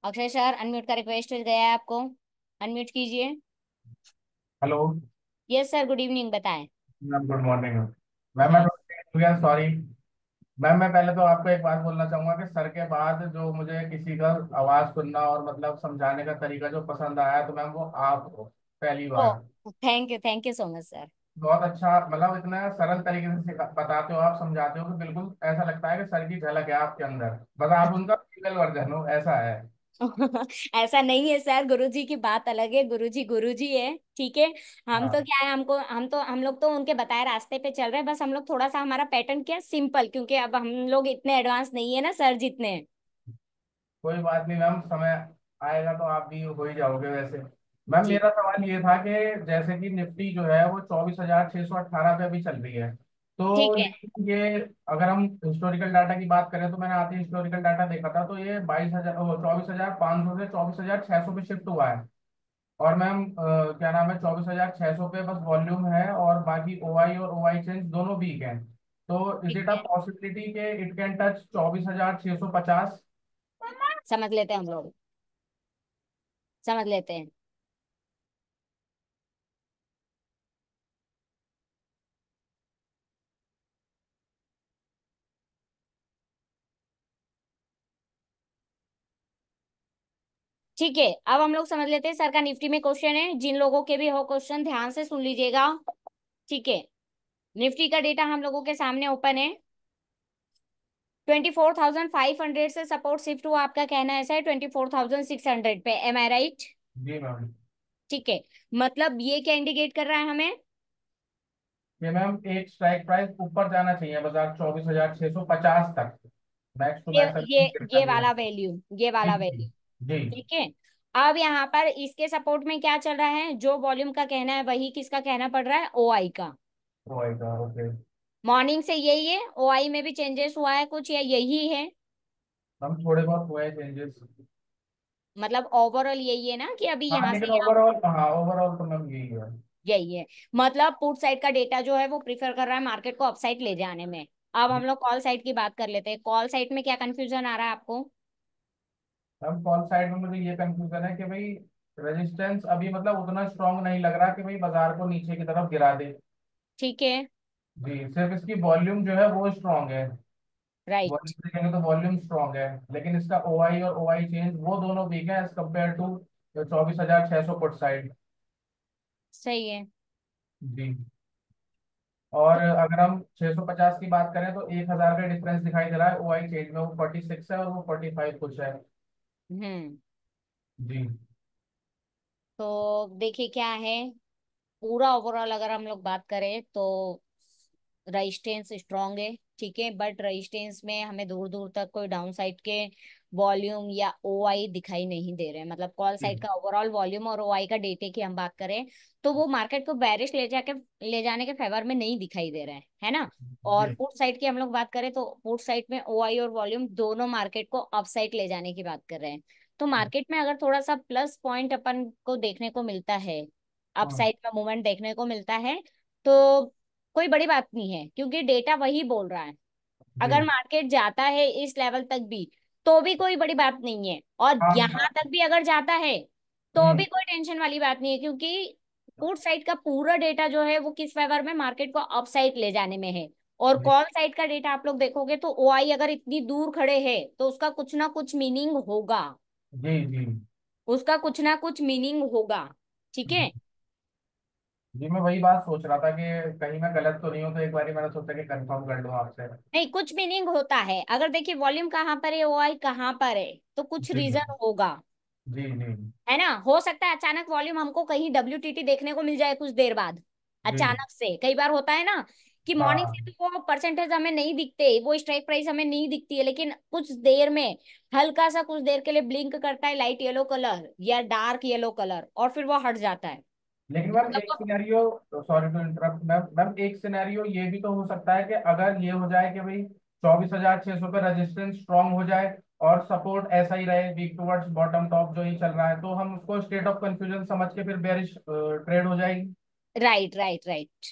अक्षय सर, अनम्यूट का रिक्वेस्ट गया है आपको, अनम्यूट कीजिए। Hello yes sir, good evening, बताएं। Ma'am, good morning ma'am. मैं हाँ। Sorry ma'am. मैं पहले तो आपको एक बात बोलना चाहूंगा कि सर के बाद जो मुझे किसी का आवाज सुनना और मतलब समझाने का तरीका जो पसंद आया तो मैम वो आप हो, पहली ओ, बार। Thank you so much sir. बहुत अच्छा, मतलब इतना सरल तरीके से बताते हो आप, समझाते हो कि बिल्कुल ऐसा लगता है कि सर की झलक है आपके अंदर, बस आप उनका फीमेल वर्जन हो, ऐसा है। ऐसा नहीं है सर, गुरुजी की बात अलग है, गुरुजी गुरुजी है। ठीक है, हम तो हाँ, क्या है, हमको हम लोग तो उनके बताए रास्ते पे चल रहे हैं, बस हम लोग थोड़ा सा हमारा पैटर्न क्या सिंपल, क्योंकि अब हम लोग इतने एडवांस नहीं है ना सर जितने। कोई बात नहीं मैम, समय आएगा तो आप भी हो ही जाओगे वैसे। मैम जी। मेरा सवाल ये था कि जैसे कि निफ्टी जो है वो 24,618 पे अभी चल रही है, तो ठीक है। लेकिन ये अगर हम हिस्टोरिकल डाटा की बात करें तो मैंने आते हिस्टोरिकल डाटा देखा था, तो ये 22,000 24,500 से 24,600 पे शिफ्ट हुआ है। और मैम क्या नाम है, 24,600 पे बस वॉल्यूम है और बाकी ओआई और ओआई चेंज दोनों वीक हैं। तो इज ठीक इट अ है, पॉसिबिलिटी के इट कैन टच 24,650? समझ लेते हैं हम लोग, समझ लेते हैं। ठीक है, अब हम लोग समझ लेते हैं सर का निफ्टी में क्वेश्चन है, जिन लोगों के भी हो क्वेश्चन ध्यान से सुन लीजिएगा। ठीक है, निफ्टी का डेटा हम लोगों के सामने ओपन है। 24,500 से सपोर्ट शिफ्ट हुआ, आपका कहना ऐसा है 24,600 पे, एम आई राइट? जी मैम। ठीक है, मतलब ये क्या इंडिकेट कर रहा है हमें? ये मैम एक स्ट्राइक प्राइस ऊपर जाना चाहिए बाजार 24,650 तक, मैक्स टू ये मैक्स अभी ये गिरता ये भी है। वाला वैल्यू, ये जी वाला जी वैल्यू। जी। ठीक है, अब यहाँ पर इसके सपोर्ट में क्या चल रहा है, जो वॉल्यूम का कहना है वही किसका कहना पड़ रहा है, ओआई का। ओके। मॉर्निंग से यही है, ओआई में भी चेंजेस हुआ है कुछ या यही है? हम थोड़े बहुत हुए चेंजेस। मतलब ओवरऑल यही है ना कि अभी हाँ यहाँ से लेकिन यहाँ ओवरऑल, हाँ ओवरऑल तो मैम यही है। यही है। मतलब पुट साइड का डेटा जो है वो प्रीफर कर रहा है मार्केट को अपसाइड ले जाने में। अब हम लोग कॉल साइड की बात कर लेते हैं। कॉल साइड में क्या कंफ्यूजन आ रहा है आपको? मैम कॉल साइड में मुझे ये कंफ्यूजन है कि भाई रेजिस्टेंस अभी मतलब उतना स्ट्रांग नहीं लग रहा कि भाई बाजार को नीचे की तरफ गिरा दे। ठीक है। जी, सिर्फ इसकी वॉल्यूम जो है वो स्ट्रांग है। राइट। वॉल्यूम देखेंगे तो वॉल्यूम स्ट्रांग है, लेकिन इसका ओआई और ओआई चेंज वो दोनों वीक है as compare to 24,600 put side. सही है। जी। और तो अगर हम 650 की बात करें तो 1,000 का डिफरेंस दिखाई दे रहा है ओआई चेंज में, वो 46 है और वो 45 कुछ है। हम्म। जी। तो देखिए क्या है, पूरा ओवरऑल अगर हम लोग बात करें तो रेजिस्टेंस स्ट्रांग है, ठीक है, बट रेजिस्टेंस में हमें दूर दूर तक कोई डाउन साइड के वॉल्यूम या ओआई दिखाई नहीं दे रहे हैं। मतलब कॉल जी। साइड का ओवरऑल वॉल्यूम और ओआई का डेटे की हम बात करें तो वो मार्केट को बेरिश ले जाने के फेवर में नहीं दिखाई दे रहे हैं, है ना। और जी। पुट साइड की हम लोग बात करें तो पुट साइड में ओआई और वॉल्यूम दोनों मार्केट को अप साइड ले जाने की बात कर रहे हैं। तो मार्केट में अगर थोड़ा सा प्लस पॉइंट अपन को देखने को मिलता है, हाँ। अपसाइड में मूवमेंट देखने को मिलता है, तो कोई बड़ी बात नहीं है क्योंकि डेटा वही बोल रहा है। जी। अगर मार्केट जाता है इस लेवल तक भी तो भी कोई बड़ी बात नहीं है, और हाँ यहां हाँ। तक भी अगर जाता है तो हम्म। भी कोई टेंशन वाली बात नहीं है, क्योंकि पुट साइड का पूरा डेटा जो है वो किस फेवर में, मार्केट को अप साइड ले जाने में है। और जी। कॉल साइड का डेटा आप लोग देखोगे तो ओआई अगर इतनी दूर खड़े हैं तो उसका कुछ ना कुछ मीनिंग होगा। जी। जी। उसका कुछ ना कुछ मीनिंग होगा। ठीक है। जी, मैं वही बात सोच रहा था कि कहीं मैं गलत तो नहीं हूँ, तो एक बारी मैंने सोचा कि कंफर्म कर लूँ आपसे। नहीं, कुछ मीनिंग होता है। अगर देखिए वॉल्यूम कहाँ पर है, ओआई कहाँ पर है, तो कुछ जी। रीजन होगा, जी। जी। है ना। हो सकता है अचानक वॉल्यूम हमको कहीं डब्ल्यूटीटी देखने को मिल जाए कुछ देर बाद, जी। अचानक से। कई बार होता है ना कि मॉर्निंग से हाँ। तो वो परसेंटेज हमें नहीं दिखते, वो स्ट्राइक प्राइस हमें नहीं दिखती है, लेकिन कुछ देर में हल्का सा कुछ देर के लिए ब्लिंक करता है लाइट येलो कलर या डार्क येलो कलर, और फिर वो हट जाता है। लेकिन मैम मतलब एक वो scenario, sorry to interrupt ma'am, एक सिनेरियो ये भी तो हो सकता है कि अगर ये हो जाए कि भाई 24,600 पे रेजिस्टेंस स्ट्रांग हो जाए और सपोर्ट ऐसा ही रहे वीक टुवर्ड्स बॉटम टॉप जो ही चल रहा है, तो हम उसको स्टेट ऑफ कंफ्यूजन समझ के फिर बेरिश ट्रेड हो जाएगी। Right right right.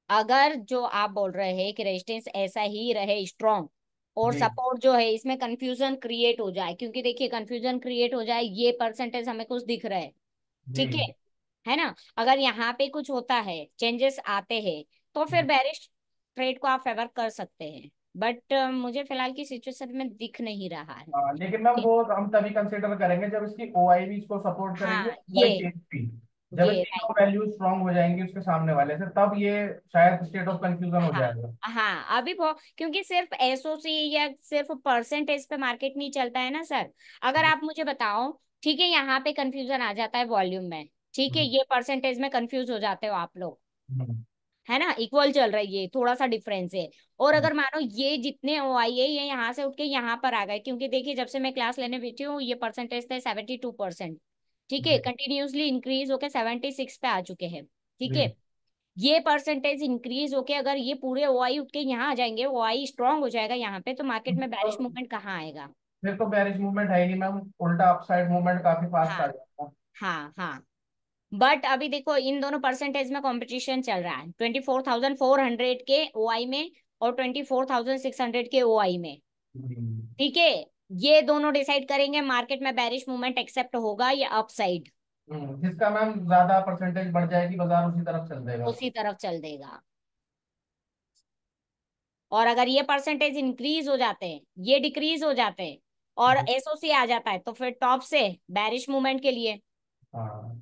अगर जो आप बोल रहे हैं कि रेजिस्टेंस ऐसा ही रहे स्ट्रॉन्ग और जी। सपोर्ट जो है इसमें कंफ्यूजन क्रिएट हो जाए, क्योंकि देखिए कंफ्यूजन क्रिएट हो जाए, ये परसेंटेज हमें कुछ दिख रहा है, जी। ठीक है ना। अगर यहाँ पे कुछ होता है, चेंजेस आते हैं, तो फिर बेरिश ट्रेड को आप फेवर कर सकते हैं, बट मुझे फिलहाल की सिचुएशन में दिख नहीं रहा है। हाँ लेकिन मैम वो हम तभी कंसिडर करेंगे जब इसकी ओआई भी इसको सपोर्ट करेगी, हाँ ओआई चेंज भी। जब ये तीनों वैल्यू स्ट्रांग हो जाएंगी उसके सामने वाले से, तब ये शायद स्टेट ऑफ कंफ्यूजन हो हाँ जाएगा। हाँ, अभी बहुत, क्योंकि सिर्फ एसओसी या सिर्फ परसेंटेज पे मार्केट नहीं चलता है ना सर। अगर जी। आप मुझे बताओ, ठीक है, यहाँ पे कंफ्यूजन आ जाता है वॉल्यूम में, ठीक है, हम्म। ये परसेंटेज में कंफ्यूज हो जाते हो आप लोग, हम्म। है ना, इक्वल चल रहा है, ये थोड़ा सा डिफरेंस है। और अगर मानो ये जितने ओ आई है ये यहाँ से उठ के यहाँ पर आ गए, क्योंकि देखिए जब से मैं क्लास लेने बैठी हूँ ये परसेंटेज थे 72%, ठीक है, जी। कंटिन्यूसली इंक्रीज होके 76 पे आ चुके हैं, ठीक जी। है। ये परसेंटेज इंक्रीज होके अगर ये पूरे ओआई उठ के यहाँ आ जाएंगे, ओआई स्ट्रांग हो जाएगा यहाँ पे, तो मार्केट में तो बैरिश मूवमेंट कहाँ आएगा? फिर तो बेरिश मूवमेंट है ही नहीं मैम, उल्टा अपसाइड मूवमेंट काफी फास्ट हाँ आ जाएगा। हाँ हाँ। बट अभी देखो इन दोनों परसेंटेज में कंपटीशन चल रहा है, 24,400 के ओआई में और 24,600 के ओआई में, हम्म। ठीक है। ये दोनों डिसाइड करेंगे मार्केट में बैरिश मूवमेंट एक्सेप्ट होगा या अपसाइड, जिसका मैम ज्यादा परसेंटेज बढ़ जाएगी बाजार उसी तरफ चल देगा। उसी तरफ चल देगा। और अगर ये परसेंटेज इंक्रीज हो जाते हैं, ये डिक्रीज हो जाते हैं और जी। एसओसी आ जाता है, तो फिर टॉप से बैरिश मूवमेंट के लिए, हाँ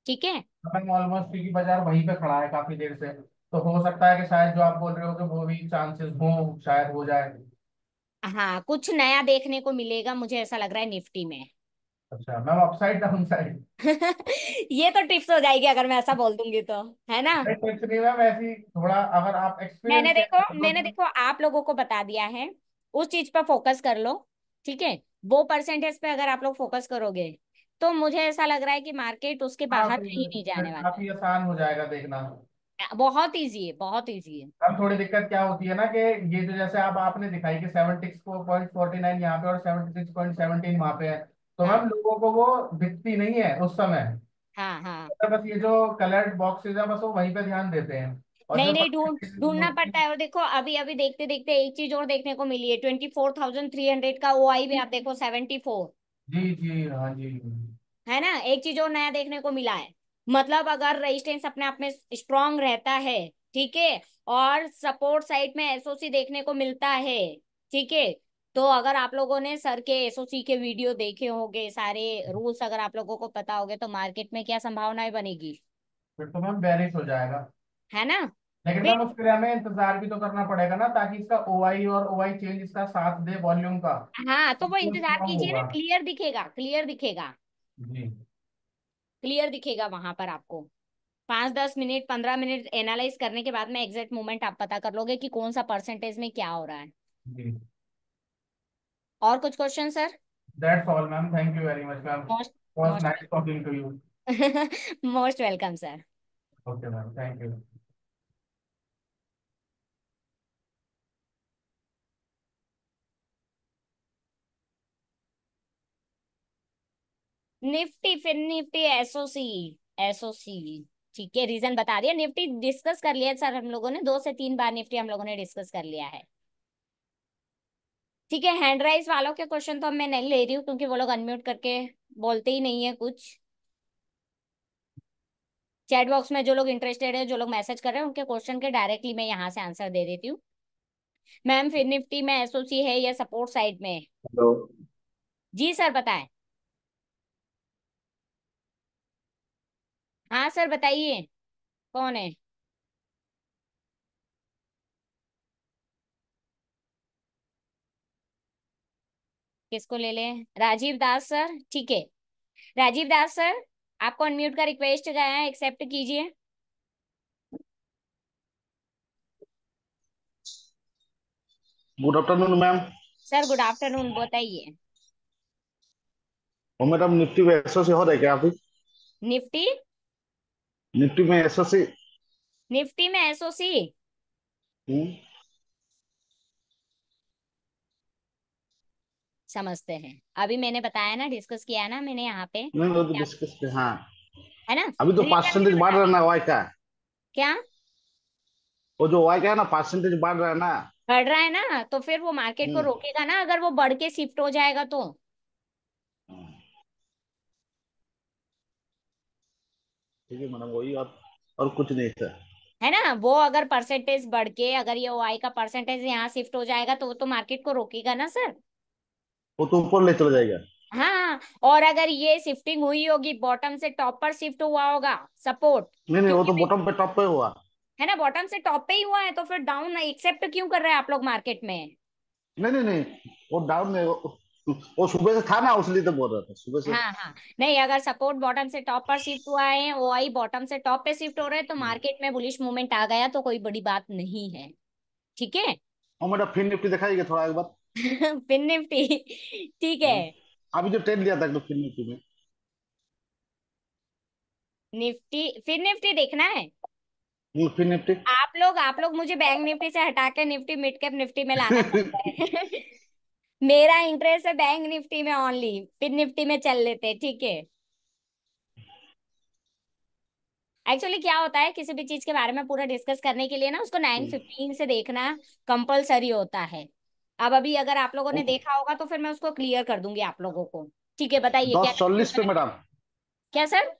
ठीक है। मैम ऑलमोस्ट क्योंकि बाजार वहीं पे खड़ा है काफी देर से, तो हो सकता है कि शायद जो आप बोल रहे हो कि वो भी चांसेस हो शायद हो जाए। हाँ, कुछ नया देखने को मिलेगा मुझे ऐसा लग रहा है निफ्टी में। अच्छा मैम, अपसाइड डाउन साइड? ये तो टिप्स हो जाएगी अगर मैं ऐसा बोल दूंगी तो, है ना। नहीं कुछ नहीं मैम, ऐसी थोड़ा अगर आप एक्सपीरियंस शेयर कर दो मैंने तो। देखो आप लोगों को बता दिया है, उस चीज पर फोकस कर लो, ठीक है। वो परसेंटेज पे अगर आप लोग फोकस करोगे तो मुझे ऐसा लग रहा है कि मार्केट उसके हाँ बाहर फिर कहीं नहीं फिर जाने वाला है। काफी आसान हो जाएगा देखना। बहुत इजी है, बहुत इजी है। अब थोड़ी दिक्कत क्या होती है ना कि ये जो जैसे आप आपने दिखाई कि 76.49 यहाँ पे और 76.17 वहां पे है, तो हाँ मैम लोगों को वो दिखती नहीं है उस समय। हाँ हाँ। तो बस ये जो कलर्ड बॉक्सेस है बस वो वहीं पे ध्यान देते हैं। और नहीं जो नहीं, percentages ढूंढना होती पड़ता है। और देखो अभी अभी देखते देखते एक चीज और देखने को मिली है, 24,300 का OI भी आप देखो 74। जी जी हाँ जी। है ना, एक चीज और नया देखने को मिला है। मतलब अगर रेजिस्टेंस अपने आप में स्ट्रांग रहता है, ठीक है, और सपोर्ट साइड में SOC देखने को मिलता है, ठीक है, तो अगर आप लोगों ने सर के SOC के वीडियो देखे होंगे, सारे रूल्स अगर आप लोगों को पता होंगे, तो मार्केट में क्या संभावनाएं बनेगी। फिर तो मैम बेरिश हो जाएगा। है ना। लेकिन फिर मैम उसके लिए हमें इंतजार भी तो करना पड़ेगा ना, ताकि इसका ओआई और ओआई चेंज इसका साथ दे वॉल्यूम का। हाँ, तो वो तो इंतजार स्ट्रांग कीजिए ना, होगा। क्लियर दिखेगा, क्लियर दिखेगा। जी। क्लियर दिखेगा वहां पर आपको। 5-10 मिनट 15 मिनट एनालाइज करने के बाद में एग्जैक्ट मोमेंट आप पता कर लोगे कि कौन सा परसेंटेज में क्या हो रहा है। जी। और कुछ question sir. That's all ma'am, thank you very much ma'am. Most was most nice talking to you. Most welcome sir. Okay ma'am, thank you. Nifty, फिर निफ्टी, SOC, SOC, ठीक है, रीजन बता दिया। निफ्टी डिस्कस कर लिया sir हम लोगों ने, 2 से 3 बार निफ्टी हम लोगों ने डिस्कस कर लिया है। ठीक है, हैंड राइज वालों के क्वेश्चन तो अब मैं नहीं ले रही हूँ, क्योंकि वो लोग अनम्यूट करके बोलते ही नहीं है कुछ। चैट बॉक्स में जो लोग इंटरेस्टेड है, जो लोग मैसेज कर रहे हैं, उनके क्वेश्चन के डायरेक्टली मैं यहाँ से आंसर दे देती हूँ। मैम फिर निफ्टी में SOC है या सपोर्ट साइड में? हेलो। जी सर बताएं। हाँ सर बताइए, कौन है? किसको ले लें? राजीव दास सर, ठीक है। राजीव दास सर, आपको अनम्यूट का रिक्वेस्ट गया है, एक्सेप्ट कीजिए। Good afternoon ma'am. Sir good afternoon, बताइए। और मैडम निफ्टी में एसओसी हो रहा है क्या अभी? निफ्टी, निफ्टी में एसओसी। निफ्टी में SOC समझते हैं। अभी मैंने बताया ना, डिस्कस किया है ना मैंने यहाँ पे, नहीं वो तो क्या- डिस्कस पे हाँ। है ना। अभी तो रीजन परसेंटेज मैंने बढ़ बता रहा है दिया। ना वाई का। क्या वो जो वाई का है ना परसेंटेज बढ़ रहा है ना। बढ़ रहा है ना, तो फिर वो मार्केट को हम्म। रोकेगा ना, अगर वो बढ़ के शिफ्ट हो जाएगा तो। ठीक है मैडम वही और कुछ नहीं था। है ना, वो अगर परसेंटेज बढ़ के, अगर ये OI का परसेंटेज यहाँ शिफ्ट हो जाएगा, तो वो तो मार्केट को रोकेगा ना सर। वो तो ऊपर ले चला जाएगा। हाँ, और अगर ये शिफ्टिंग हुई होगी, बॉटम से टॉप पर शिफ्ट हुआ होगा सपोर्ट, नहीं नहीं वो क्योंकि तो बॉटम पे टॉप पे हुआ। है ना, बॉटम से टॉप पे ही हुआ है, तो फिर डाउन एक्सेप्ट क्यों कर रहे हैं आप लोग मार्केट में? नहीं नहीं नहीं वो डाउन में वो सुबह से था ना उसलिए तो बोल रहा था सुबह से। हाँ हाँ, नहीं, अगर सपोर्ट बॉटम से टॉप पर शिफ्ट हुआ है, OI बॉटम से टॉप पे शिफ्ट हो रहे हैं, तो मार्केट में बुलिश मूवमेंट आ गया, तो कोई बड़ी बात नहीं है। ठीक है। और मैडम फिर निफ्टी दिखाएगा थोड़ा एक बार। फिर निफ्टी, ठीक है। अभी जो ट्रेंड लिया था तो फिर निफ्टी में। निफ्टी, फिर निफ्टी देखना है। फिर निफ्टी। आप लोग मुझे बैंक निफ्टी से हटा के निफ्टी मिड कैप निफ्टी में लाना चाहते हैं। मेरा इंटरेस्ट है बैंक निफ्टी में ओनली, फिर निफ्टी में चल लेते हैं, ठीक है। एक्चुअली क्या होता है, किसी भी चीज के बारे में पूरा डिस्कस करने के लिए ना, उसको 9:15 से देखना कंपलसरी होता है। अब अभी अगर आप लोगों ने देखा होगा, तो फिर मैं उसको क्लियर कर दूंगी आप लोगों को। ठीक है, बताइए क्या दस चौलीस कंफ्यूजन पे है? मैडम। क्या सर?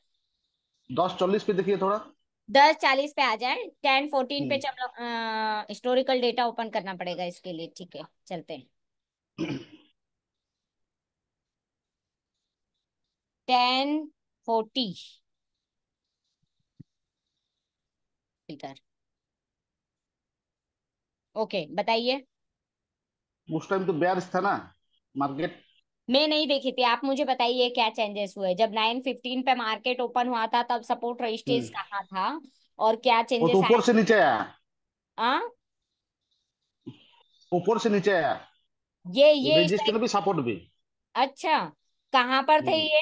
10:40 पे देखिए थोड़ा। 10:40 पे आ जाए, 10:14 पे हम्म। चलो। हिस्टोरिकल डेटा ओपन करना पड़ेगा इसके लिए, ठीक है, चलते हैं। 10:40 इधर। ओके, बताइए। उस टाइम तो बेयरिश था ना मार्केट। मैं नहीं देखी थी, आप मुझे बताइए क्या चेंजेस हुए जब 9:15 पे मार्केट ओपन हुआ था, तब सपोर्ट हम्म। रजिस्टेंस कहाँ था, और क्या वो तो चेंजेस आए? ऊपर से नीचे आया। आ? ऊपर से नीचे आया। ये इस रेजिस्टेंस टाइप। भी सपोर्ट भी। अच्छा, कहाँ पर थे हम्म। ये?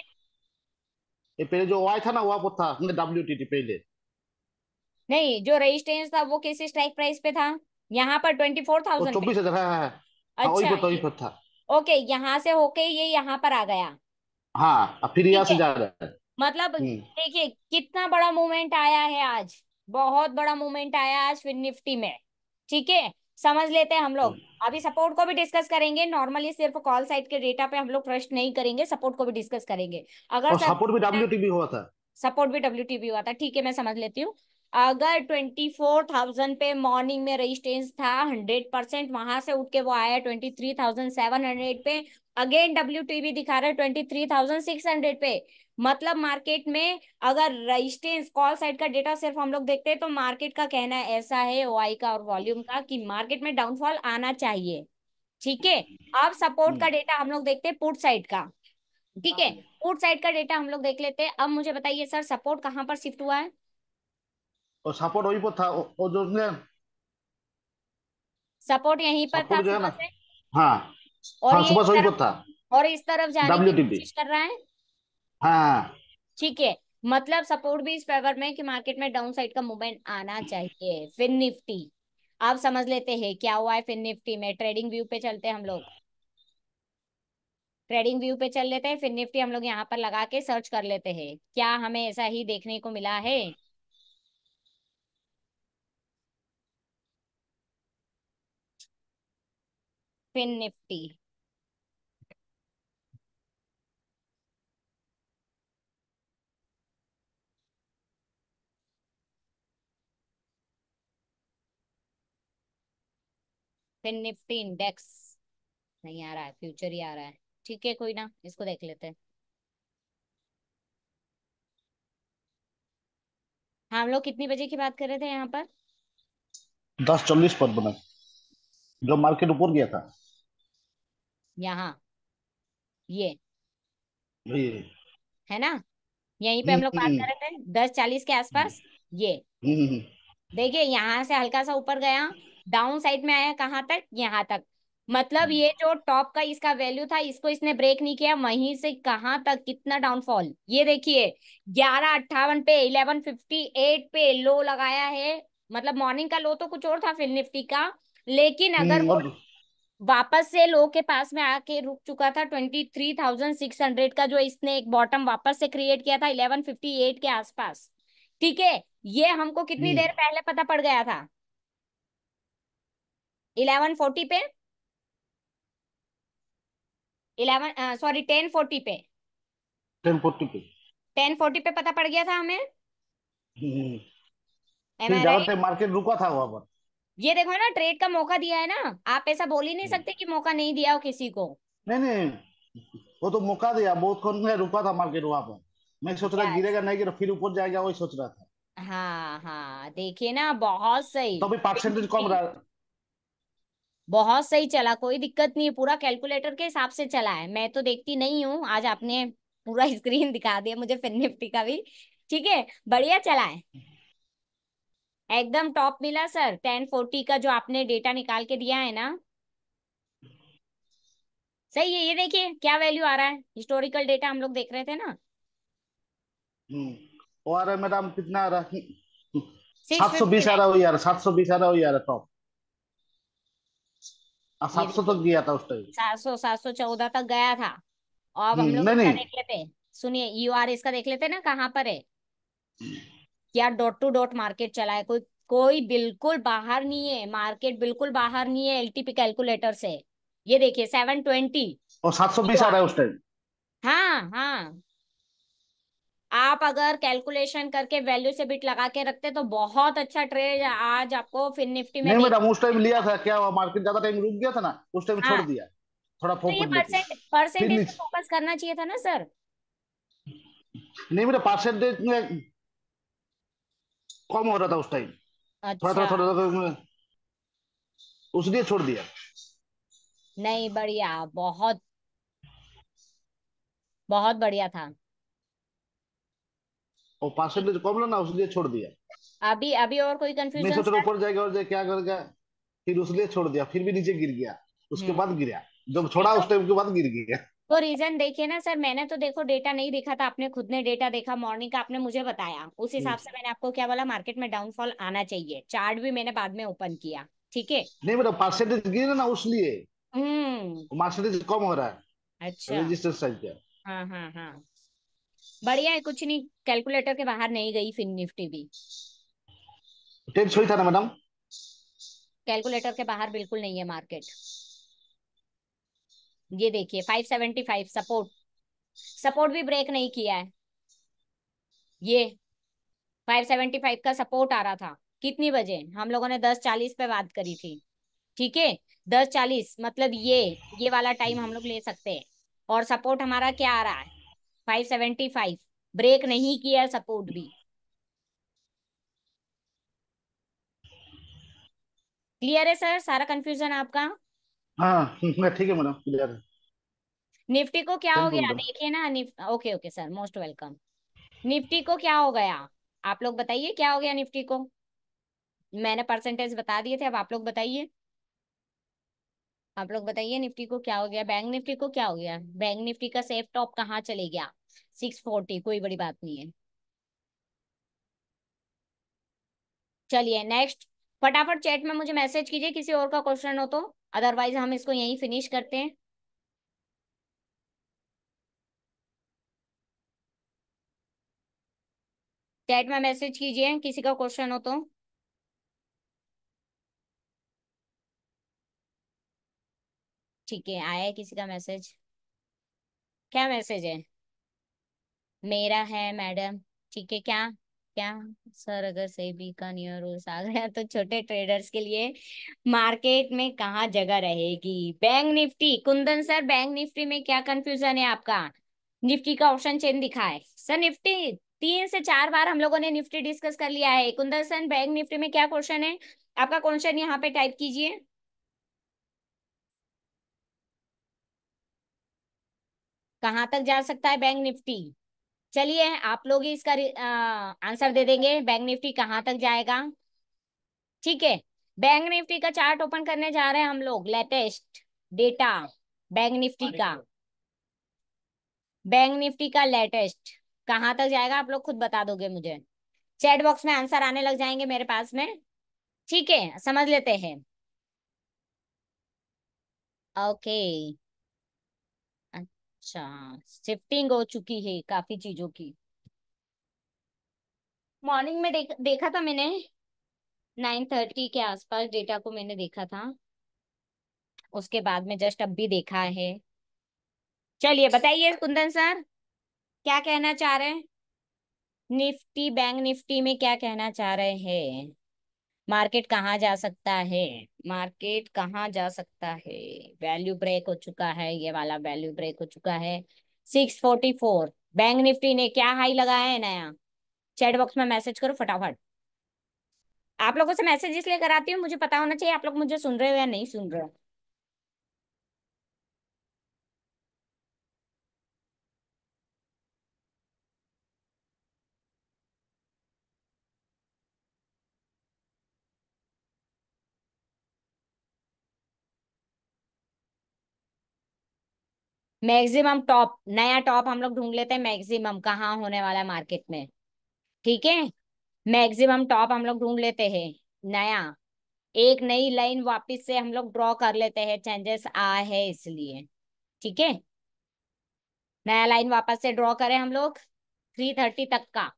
ये पहले जो वाई था ना वहां पर था डब्ल्यू टी टी पहले। नहीं, जो रेजिस्टेंस था वो किस स्ट्राइक प्राइस पे था? यहाँ पर ट्वेंटी फोर वो थाउजेंड पे। 24,000। हाँ हाँ हाँ, वही अच्छा पे तो, वही पे था। ओके, यहाँ से होके ये यहाँ पर आ गया। हाँ, अब फिर यहाँ ठीक से है, जा रहा है। मतलब हम्म। देखिए कितना बड़ा मूवमेंट आया है आज, बहुत बड़ा मूवमेंट आया आज फिर निफ्टी में। ठीक है, समझ लेते हैं हम लोग। अभी सपोर्ट को भी डिस्कस करेंगे, नॉर्मली सिर्फ कॉल साइड के डेटा पे हम लोग ट्रस्ट नहीं करेंगे, सपोर्ट को भी डिस्कस करेंगे। अगर और सर सपोर्ट भी WTB हुआ था। सपोर्ट भी WTB हुआ था, ठीक है मैं समझ लेती हूँ। अगर 24,000 पे मॉर्निंग में रेजिस्टेंस था 100%, वहां से उठ के वो आया 23,700 पे। अगेन WTB दिखा रहा है 23,600 पे। मतलब मार्केट में अगर रेजिस्टेंस कॉल साइड का डेटा सिर्फ हम लोग देखते हैं तो मार्केट का कहना ऐसा है ओआई का और वॉल्यूम का कि मार्केट में डाउनफॉल आना चाहिए। ठीक है, अब सपोर्ट हम्म। का डेटा हम लोग देखते हैं पुट साइड का। ठीक है, पुट साइड का डेटा हम लोग देख लेते हैं। अब मुझे बताइए सर, सपोर्ट कहाँ पर शिफ्ट हुआ है? और सपोर्ट वही पर था, वो जो उसने सपोर्ट यहीं पर था सपोर्ट जो है सुबह ना। से, हाँ और हाँ, ये सुबह इस से वही तरफ, पर था। और इस तरफ जाने की WTB। कोशिश कर रहा है। हाँ। ठीक है, मतलब सपोर्ट भी इस फेवर में कि मार्केट में डाउन साइड का मूवमेंट आना चाहिए। फिर निफ्टी, आप समझ लेते हैं क्या हुआ है फिर निफ्टी में। ट्रेडिंग व्यू पे चलते हैं हम लोग, ट्रेडिंग व्यू पे चल लेते हैं। फिर निफ्टी हम लोग यहाँ पर लगा के सर्च कर लेते हैं, क्या हमें ऐसा ही देखने को मिला है? फिर निफ्टी, फिर निफ्टी इंडेक्स नहीं आ रहा है, फ्यूचर ही आ रहा है। ठीक है कोई ना, इसको देख लेते हैं। हाँ, हम लोग कितनी बजे की बात कर रहे थे यहाँ पर? 10:40 पर बना, जो मार्केट ऊपर गया था। यहाँ ये ये। है ना, यहीं पे हम लोग बात हम्म। कर रहे थे 10:40 के आसपास। ये हम्म। देखिए यहाँ से हल्का सा ऊपर गया, डाउन साइड में आया कहाँ तक, यहाँ तक। मतलब ये जो टॉप का इसका वैल्यू था, इसको इसने ब्रेक नहीं किया, वहीं से कहाँ तक कितना डाउनफॉल ये देखिए। 11:58 पे, 11:58 पे लो लगाया है। मतलब मॉर्निंग का लो तो कुछ और था फिर निफ्टी का, लेकिन अगर वो और वापस से लो के पास में आके रुक चुका था 23,600 का, जो इसने एक बॉटम वापस से क्रिएट किया था 11:58 के आसपास। ठीक है, ये हमको कितनी हम्म, देर पहले पता पड़ गया था? 11:40 पे, 11 सॉरी 10:40 पे, 10:40 पे। 10:40 पे पता पड़ गया था हमें। हम्म। एम फिर आई ज्यादा राइट? टाइम मार्केट रुका था वहां पर। ये देखो ना, ट्रेड का मौका दिया है ना, आप ऐसा बोल ही नहीं हम्म। सकते कि मौका नहीं दिया हो किसी को। नहीं नहीं, वो तो मौका दिया, बहुत कौन में रुका था मार्केट वहां पर। मैं सोच रहा यस, गिरेगा नहीं गिरा, फिर ऊपर जाएगा, वही सोच रहा था। हाँ हाँ, देखिए ना, बहुत तो सही। अभी परसेंटेज कम रहा। बहुत सही चला, कोई दिक्कत नहीं है, पूरा कैलकुलेटर के हिसाब से चला है। मैं तो देखती नहीं हूँ, आज आपने पूरा स्क्रीन दिखा दिया मुझे फिर निफ्टी का भी। ठीक है, बढ़िया चला है, एकदम टॉप मिला सर। 10:40 का जो आपने डेटा निकाल के दिया है ना, सही है। ये देखिए क्या वैल्यू आ रहा है, हिस्टोरिकल डेटा हम लोग देख रहे थे ना। वो आ रहा है मैडम, कितना आ रहा है? सिक्स 720 फिफ्टी आ नाइन रहा है, वही आ रहा है, 720 आ रहा है, वही आ रहा है टॉप। ये 700 देखिए तक गया था उस टाइम। 714 तक गया था। और अब हम लोग नहीं इसका नहीं। देख लेते, सुनिए यूआर इसका देख लेते ना कहाँ पर है। क्या डॉट टू डॉट मार्केट चला है, कोई कोई बिल्कुल बाहर नहीं है, मार्केट बिल्कुल बाहर नहीं है एलटीपी कैलकुलेटर से। ये देखिए 720 और 720 आ यूआर। रहा है उस टाइम। हाँ हाँ, आप अगर कैलकुलेशन करके वैल्यू से बिट लगा के रखते तो बहुत अच्छा ट्रेड आज आपको फिन निफ्टी में नहीं देख। मैडम, उस टाइम लिया था, क्या हुआ, मार्केट ज्यादा टाइम रुक गया था ना, उस टाइम छोड़ हाँ, दिया, थोड़ा तो ये प्रॉफिट लेके। फिर परसेंटेज पे नीचे। फोकस करना चाहिए था ना सर। नहीं, मेरा परसेंटेज में कम हो रहा था उस टाइम, अच्छा, थोड़ा थोड़ा, उसलिए छोड़ दिया। नहीं बढ़िया, बहुत बहुत बढ़िया था। और परसेंटेज कम लो ना, उसलिए छोड़ दिया। अभी अभी और कोई मैं कंफ्यूजन सोच रहा सर? ऊपर जाएगा और जाए क्या करेगा, फिर उसलिए छोड़ दिया, फिर भी नीचे गिर गया, उसके बाद गिरा। जब नहीं छोड़ा तो उस टाइम के बाद गिर गया। तो रीजन देखिए ना सर, मैंने तो देखो डेटा नहीं देखा था, आपने खुद ने डेटा देखा मॉर्निंग का, आपने मुझे बताया, उस हिसाब से मैंने आपको क्या बोला, मार्केट में डाउनफॉल आना चाहिए, चार्ट भी मैंने बाद में ओपन किया। ठीक है। नहीं मेरा परसेंटेज गिरे ना उसलिए हम्म। परसेंटेज कम हो रहा है अच्छा। रेजिस्टेंस साइड का। हाँ हाँ हाँ, बढ़िया है, कुछ नहीं, कैलकुलेटर के बाहर नहीं गई फिर निफ्टी भी। टेंस हुई था ना मैडम। कैलकुलेटर के बाहर बिल्कुल नहीं है मार्केट। ये देखिए 575 सपोर्ट, सपोर्ट भी ब्रेक नहीं किया है। ये 575 का सपोर्ट आ रहा था, कितनी बजे हम लोगों ने 10:40 पे बात करी थी। ठीक है, 10:40 मतलब ये वाला टाइम हम लोग ले सकते हैं। और सपोर्ट हमारा क्या आ रहा है, 575, ब्रेक नहीं किया सपोर्ट भी। क्लियर है सर सारा कंफ्यूजन आपका? हाँ ठीक है मैडम क्लियर है। निफ्टी को क्या हो थैंक यू गया मैडम। देखिए ना, okay okay sir, most welcome. Nifty को क्या हो गया, आप लोग बताइए क्या हो गया निफ्टी को। मैंने परसेंटेज बता दिए थे, अब आप लोग बताइए। आप लोग बताइए निफ्टी को क्या हो गया, बैंक निफ्टी को क्या हो गया, बैंक निफ्टी का सेफ टॉप कहाँ चले गया, 640, कोई बड़ी बात नहीं है। चलिए नेक्स्ट, फटाफट चैट में मुझे मैसेज कीजिए किसी और का क्वेश्चन हो तो, अदरवाइज हम इसको यहीं फिनिश करते हैं। चैट में मैसेज कीजिए किसी का क्वेश्चन हो तो। ठीक है, आया है किसी का मैसेज, क्या मैसेज है, मेरा है मैडम। ठीक है, क्या क्या सर, अगर सेबी का नियर रूल्स आ गया तो छोटे ट्रेडर्स के लिए मार्केट में कहाँ जगह रहेगी। Bank Nifty, Kundan sir bank Nifty में क्या कंफ्यूजन है आपका, निफ्टी का ऑप्शन चेन दिखा है सर, निफ्टी 3 से 4 बार हम लोगों ने निफ्टी डिस्कस कर लिया है। कुंदन सर बैंक निफ्टी में क्या क्वेश्चन है आपका, क्वेश्चन यहाँ पे टाइप कीजिए। कहाँ तक जा सकता है बैंक निफ्टी, चलिए आप लोग ही इसका आंसर दे देंगे, बैंक निफ्टी कहाँ तक जाएगा। ठीक है, बैंक निफ्टी का चार्ट ओपन करने जा रहे हैं हम लोग, लेटेस्ट डेटा बैंक निफ्टी का, बैंक निफ्टी का लेटेस्ट कहाँ तक जाएगा आप लोग खुद बता दोगे मुझे, चैट बॉक्स में आंसर आने लग जाएंगे मेरे पास में। ठीक है, समझ लेते हैं। ओके, अच्छा, शिफ्टिंग हो चुकी है काफी चीजों की। मॉर्निंग में देखा था मैंने, 9:30 के आसपास डेटा को मैंने देखा था, उसके बाद में जस्ट अब भी देखा है। चलिए बताइए कुंदन सर क्या कहना चाह रहे हैं, निफ्टी बैंक निफ्टी में क्या कहना चाह रहे हैं, मार्केट कहाँ जा सकता है, मार्केट कहाँ जा सकता है। वैल्यू ब्रेक हो चुका है, ये वाला वैल्यू ब्रेक हो चुका है, 644। बैंक निफ्टी ने क्या हाई लगाया है नया, चैट बॉक्स में मैसेज करो फटाफट। आप लोगों से मैसेज इसलिए कराती हूँ, मुझे पता होना चाहिए आप लोग मुझे सुन रहे हो या नहीं सुन रहे हो। मैक्सिमम टॉप, नया टॉप हम लोग ढूंढ लेते हैं, मैक्सिमम कहाँ होने वाला है मार्केट में। ठीक है, मैक्सिमम टॉप हम लोग ढूंढ लेते हैं, नया एक नई लाइन वापस से हम लोग ड्रॉ कर लेते हैं, चेंजेस आ है इसलिए। ठीक है, नया लाइन वापस से ड्रॉ करें हम लोग 3:30 तक का।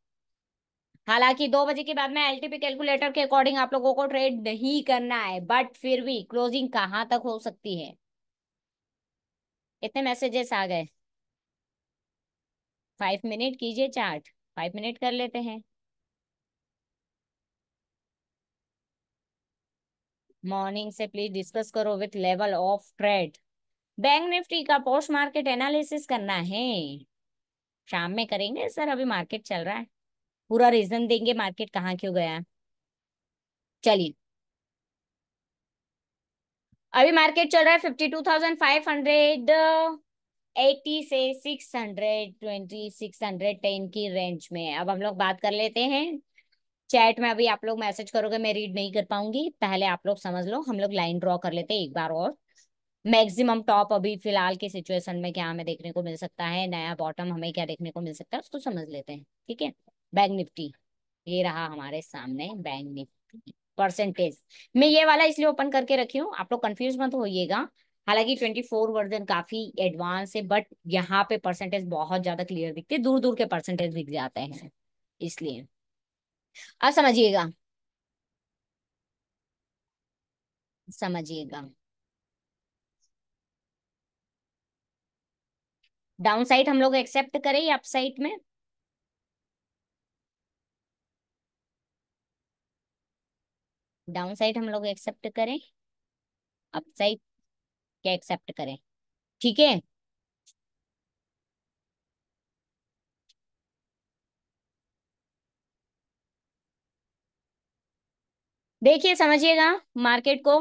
हालांकि 2 बजे के बाद में एलटीपी कैलकुलेटर के अकॉर्डिंग आप लोगों को ट्रेड नहीं करना है, बट फिर भी क्लोजिंग कहाँ तक हो सकती है। इतने मैसेजेस आ गए, 5 मिनट कीजिए चार्ट, 5 मिनट कर लेते हैं। मॉर्निंग से प्लीज डिस्कस करो with level of trade, bank Nifty का पोस्ट मार्केट एनालिसिस करना है, शाम में करेंगे सर, अभी मार्केट चल रहा है, पूरा रीजन देंगे मार्केट कहाँ क्यों गया। चलिए, अभी मार्केट चल रहा है 52,580 से 620 610 की रेंज में। अब हम लोग बात कर लेते हैं चैट में, अभी आप लोग मैसेज करोगे मैं रीड नहीं कर पाऊंगी, पहले आप लोग समझ लो, हम लोग लाइन ड्रॉ कर लेते हैं एक बार और। मैक्सिमम टॉप अभी फिलहाल की सिचुएशन में क्या हमें देखने को मिल सकता है, नया बॉटम हमें क्या देखने को मिल सकता है, उसको समझ लेते हैं। ठीक है, बैंक निफ्टी ये रहा हमारे सामने, बैंक निफ्टी परसेंटेज। मैं ये वाला इसलिए ओपन करके रखी हूँ, आप लोग कंफ्यूज मत होइएगा। हालांकि 24 वर्जन काफी एडवांस है, बट यहाँ पे परसेंटेज बहुत ज्यादा क्लियर दिखते हैं, दूर दूर के परसेंटेज दिख जाते हैं, इसलिए अब समझिएगा, समझिएगा। डाउन साइड हम लोग एक्सेप्ट करें या अप साइड में? डाउन साइड हम लोग एक्सेप्ट करें, अप साइड क्या एक्सेप्ट करें? ठीक है, देखिए समझिएगा मार्केट को,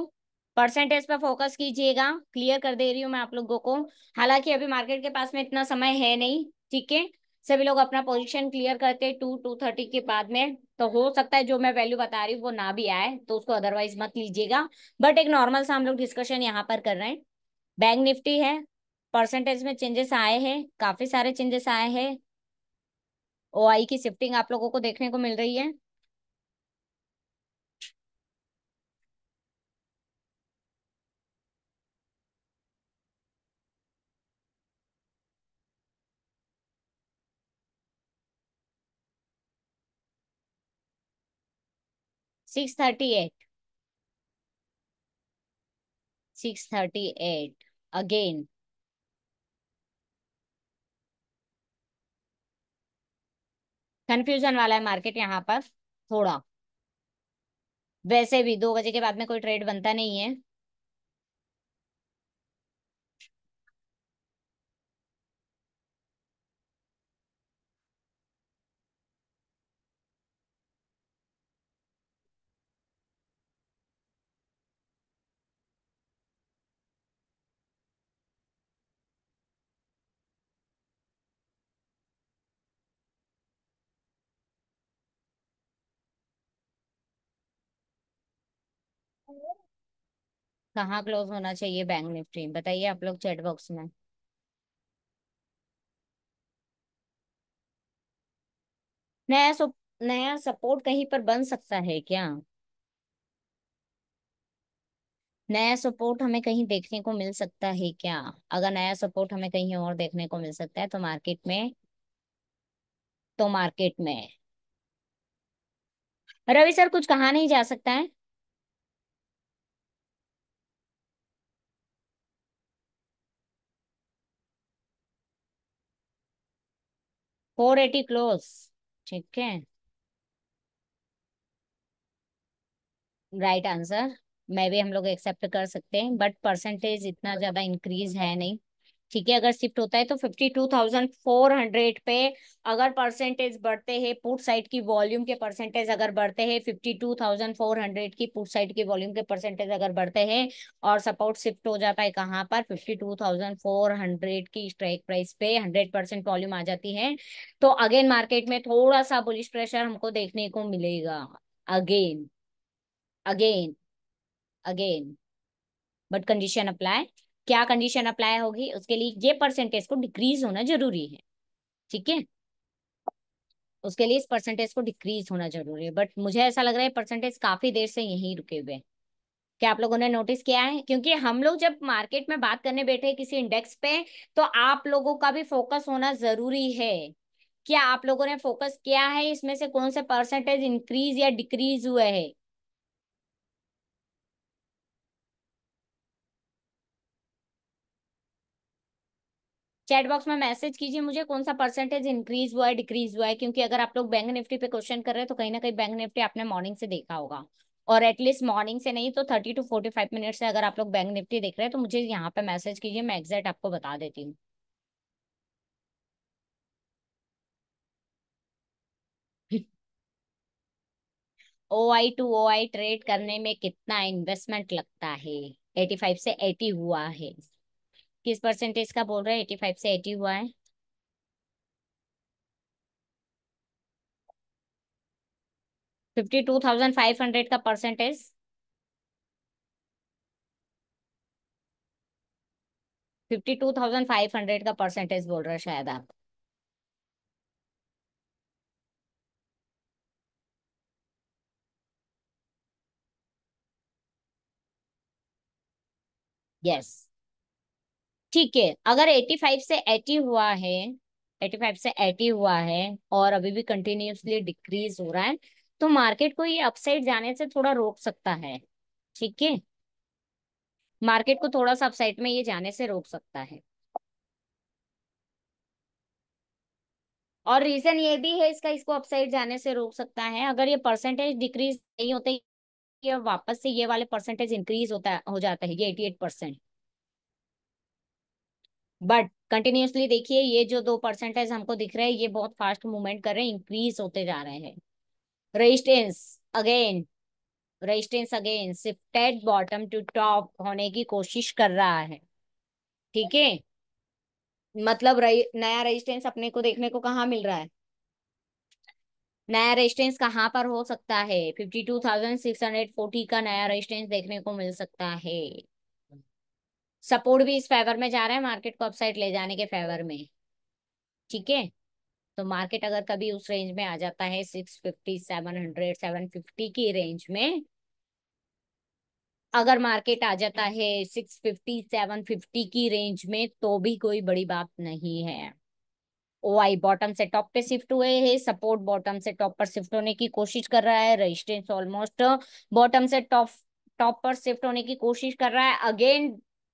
परसेंटेज पे फोकस कीजिएगा, क्लियर कर दे रही हूँ मैं आप लोगों को। हालांकि अभी मार्केट के पास में इतना समय है नहीं, ठीक है। सभी लोग अपना पोजीशन क्लियर करते हैं 2:30 के बाद में, तो हो सकता है जो मैं वैल्यू बता रही हूँ वो ना भी आए, तो उसको अदरवाइज मत लीजिएगा। बट एक नॉर्मल सा हम लोग डिस्कशन यहाँ पर कर रहे हैं। बैंक निफ्टी है, परसेंटेज में चेंजेस आए हैं, काफी सारे चेंजेस आए हैं। ओआई की शिफ्टिंग आप लोगों को देखने को मिल रही है। 638, 638 अगेन। कंफ्यूजन वाला है मार्केट यहाँ पर थोड़ा, वैसे भी 2 बजे के बाद में कोई ट्रेड बनता नहीं है। कहाँ क्लोज होना चाहिए बैंक निफ्टी, बताइए आप लोग चैट बॉक्स में। नया नया सपोर्ट कहीं पर बन सकता है क्या? नया सपोर्ट हमें कहीं देखने को मिल सकता है क्या? अगर नया सपोर्ट हमें कहीं और देखने को मिल सकता है तो मार्केट में, तो मार्केट में रवि सर कुछ कहा नहीं जा सकता है। 480 क्लोज, ठीक है, राइट आंसर। मैं भी हम लोग एक्सेप्ट कर सकते हैं, बट परसेंटेज इतना ज्यादा इंक्रीज है नहीं। ठीक है, अगर शिफ्ट होता है तो 52,400 पे अगर परसेंटेज बढ़ते हैं, पुट साइड की वॉल्यूम के परसेंटेज अगर बढ़ते हैं, 52,400 की पुट साइड की वॉल्यूम के परसेंटेज अगर बढ़ते हैं, और सपोर्ट शिफ्ट हो जाता है कहाँ पर, 52,400 की स्ट्राइक प्राइस पे 100% वॉल्यूम आ जाती है, तो अगेन मार्केट में थोड़ा सा बुलिश प्रेशर हमको देखने को मिलेगा। Again, again, again, but condition apply. क्या कंडीशन अप्लाई होगी उसके लिए? ये परसेंटेज को डिक्रीज होना जरूरी है, ठीक है, उसके लिए इस परसेंटेज को डिक्रीज होना जरूरी है, बट मुझे ऐसा लग रहा है परसेंटेज काफी देर से यहीं रुके हुए हैं। क्या आप लोगों ने नोटिस किया है? क्योंकि हम लोग जब मार्केट में बात करने बैठे हैं किसी इंडेक्स पे, तो आप लोगों का भी फोकस होना जरूरी है। क्या आप लोगों ने फोकस किया है इसमें से कौन से परसेंटेज इंक्रीज या डिक्रीज हुए हैं? चैट बॉक्स में मैसेज कीजिए मुझे कौन सा परसेंटेज इंक्रीज हुआ है, डिक्रीज हुआ है, क्योंकि अगर आप लोग बैंक निफ्टी पे क्वेश्चन कर रहे हैं तो कहीं ना कहीं बैंक निफ्टी आपने मॉर्निंग से देखा होगा, और एटलीस्ट मॉर्निंग से नहीं तो 30 to 45 मिनट से अगर आप लोग बैंक निफ्टी देख रहे हैं तो मुझे यहाँ पे मैसेज कीजिए, मैं एग्जैक्ट आपको बता देती हूँ। OI to OI ट्रेड करने में कितना इन्वेस्टमेंट लगता है? 85 से 80 हुआ है। किस परसेंटेज का बोल रहे हैं 85 से 80 हुआ है? 52,500 का परसेंटेज। 52,500 का परसेंटेज बोल रहे हैं शायद आप। यस, ठीक है। अगर 85 से 80 हुआ है, 85 से 80 हुआ है और अभी भी कंटिन्यूअसली डिक्रीज हो रहा है, तो मार्केट को ये अपसाइड जाने से थोड़ा रोक सकता है। ठीक है, मार्केट को थोड़ा सा अपसाइड में ये जाने से रोक सकता है। और रीजन ये भी है इसका, इसको अपसाइड जाने से रोक सकता है, अगर ये परसेंटेज डिक्रीज नहीं होते, ये वापस से ये वाले परसेंटेज इंक्रीज होता हो जाता है, ये 88%। बट कंटिन्यूअसली देखिए, ये जो 2% हमको दिख रहे हैं, ये बहुत फास्ट मूवमेंट कर रहे हैं, इंक्रीज होते जा रहे हैं। Resistance again, resistance again shifted bottom to top होने की कोशिश कर रहा है। ठीक है, मतलब नया रेजिस्टेंस अपने को देखने को कहाँ मिल रहा है? नया रेजिस्टेंस कहाँ पर हो सकता है? 52,640 का नया रेजिस्टेंस देखने को मिल सकता है। सपोर्ट भी इस फेवर में जा रहा है, मार्केट को अपसाइड ले जाने के फेवर में। ठीक है, तो मार्केट अगर कभी उस रेंज में आ जाता है 650, 700, 750 की रेंज में, अगर मार्केट आ जाता है 650, 750 की रेंज में, तो भी कोई बड़ी बात नहीं है। ओआई बॉटम से टॉप पे शिफ्ट हुए हैं, सपोर्ट बॉटम से टॉप पर शिफ्ट होने की कोशिश कर रहा है, रेजिस्टेंस ऑलमोस्ट बॉटम से टॉप टॉप पर शिफ्ट होने की कोशिश कर रहा है, अगेन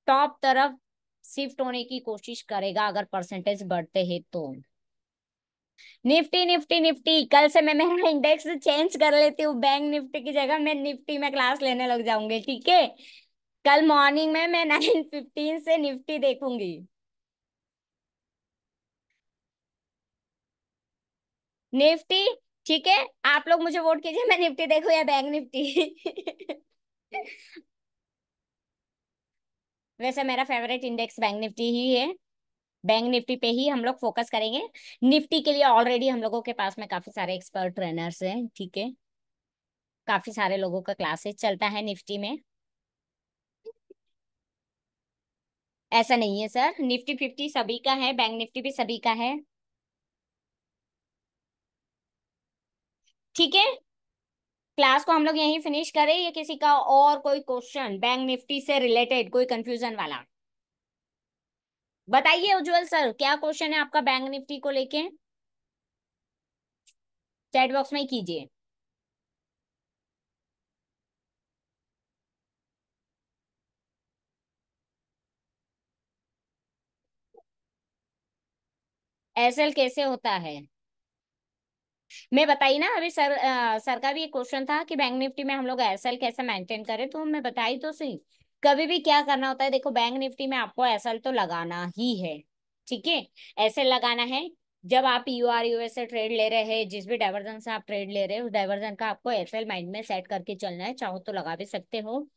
टॉप तरफ शिफ्ट होने की कोशिश करेगा अगर परसेंटेज बढ़ते हैं तो। निफ्टी निफ्टी निफ्टी, कल से मैं मेरा इंडेक्स चेंज कर लेती हूँ, बैंक निफ्टी की जगह मैं निफ्टी में क्लास लेने लग जाऊंगी। ठीक है, कल मॉर्निंग में मैं 9:15 से निफ्टी देखूंगी। निफ्टी, ठीक है, आप लोग मुझे वोट कीजिए, मैं निफ्टी देखूं या बैंक निफ्टी। वैसे मेरा फेवरेट इंडेक्स बैंक निफ्टी ही है, बैंक निफ्टी पे ही हम लोग फोकस करेंगे। निफ्टी के लिए ऑलरेडी हम लोगों के पास में काफी सारे एक्सपर्ट ट्रेनर्स हैं। ठीक है, काफी सारे लोगों का क्लासेस चलता है निफ्टी में। ऐसा नहीं है सर, निफ्टी 50 सभी का है, बैंक निफ्टी भी सभी का है। ठीक है, क्लास को हम लोग यहीं फिनिश करें, या किसी का और कोई क्वेश्चन बैंक निफ्टी से रिलेटेड, कोई कंफ्यूजन वाला? बताइए उज्जवल सर, क्या क्वेश्चन है आपका बैंक निफ्टी को लेके? चैट बॉक्स में ही कीजिए। एसएल कैसे होता है? मैं बताई ना अभी, सर का भी एक क्वेश्चन था कि बैंक निफ्टी में हम लोग एसएल कैसे मेंटेन करें, तो मैं बताई तो सही। कभी भी क्या करना होता है, देखो बैंक निफ्टी में आपको एसएल तो लगाना ही है। ठीक है, एसएल लगाना है। जब आप यूआर यूएस से ट्रेड ले रहे हैं, जिस भी डाइवर्जन से आप ट्रेड ले रहे हो, उस डाइवर्जन का आपको एसएल माइंड में सेट करके चलना है, चाहो तो लगा भी सकते हो।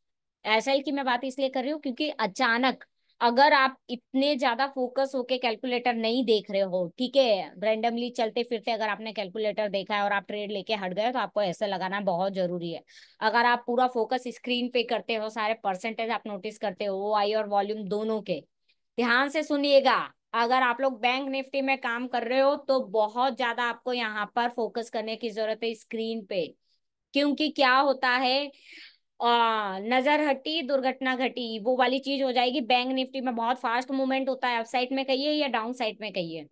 एसएल की मैं बात इसलिए कर रही हूँ क्योंकि अचानक अगर आप इतने ज्यादा फोकस होके कैलकुलेटर नहीं देख रहे हो, ठीक है, रैंडमली चलते फिरते अगर आपने कैलकुलेटर देखा है और आप ट्रेड लेके हट गए, तो आपको ऐसे लगाना बहुत जरूरी है। अगर आप पूरा फोकस स्क्रीन पे करते हो, सारे परसेंटेज आप नोटिस करते हो, ओ आई और वॉल्यूम दोनों के, ध्यान से सुनिएगा। अगर आप लोग बैंक निफ्टी में काम कर रहे हो तो बहुत ज्यादा आपको यहाँ पर फोकस करने की जरूरत है स्क्रीन पे। क्योंकि क्या होता है, नजर हटी दुर्घटना घटी, वो वाली चीज हो जाएगी। बैंक निफ्टी में बहुत फास्ट मूवमेंट होता है, अपसाइड में कहिए या डाउन साइड में कहिए।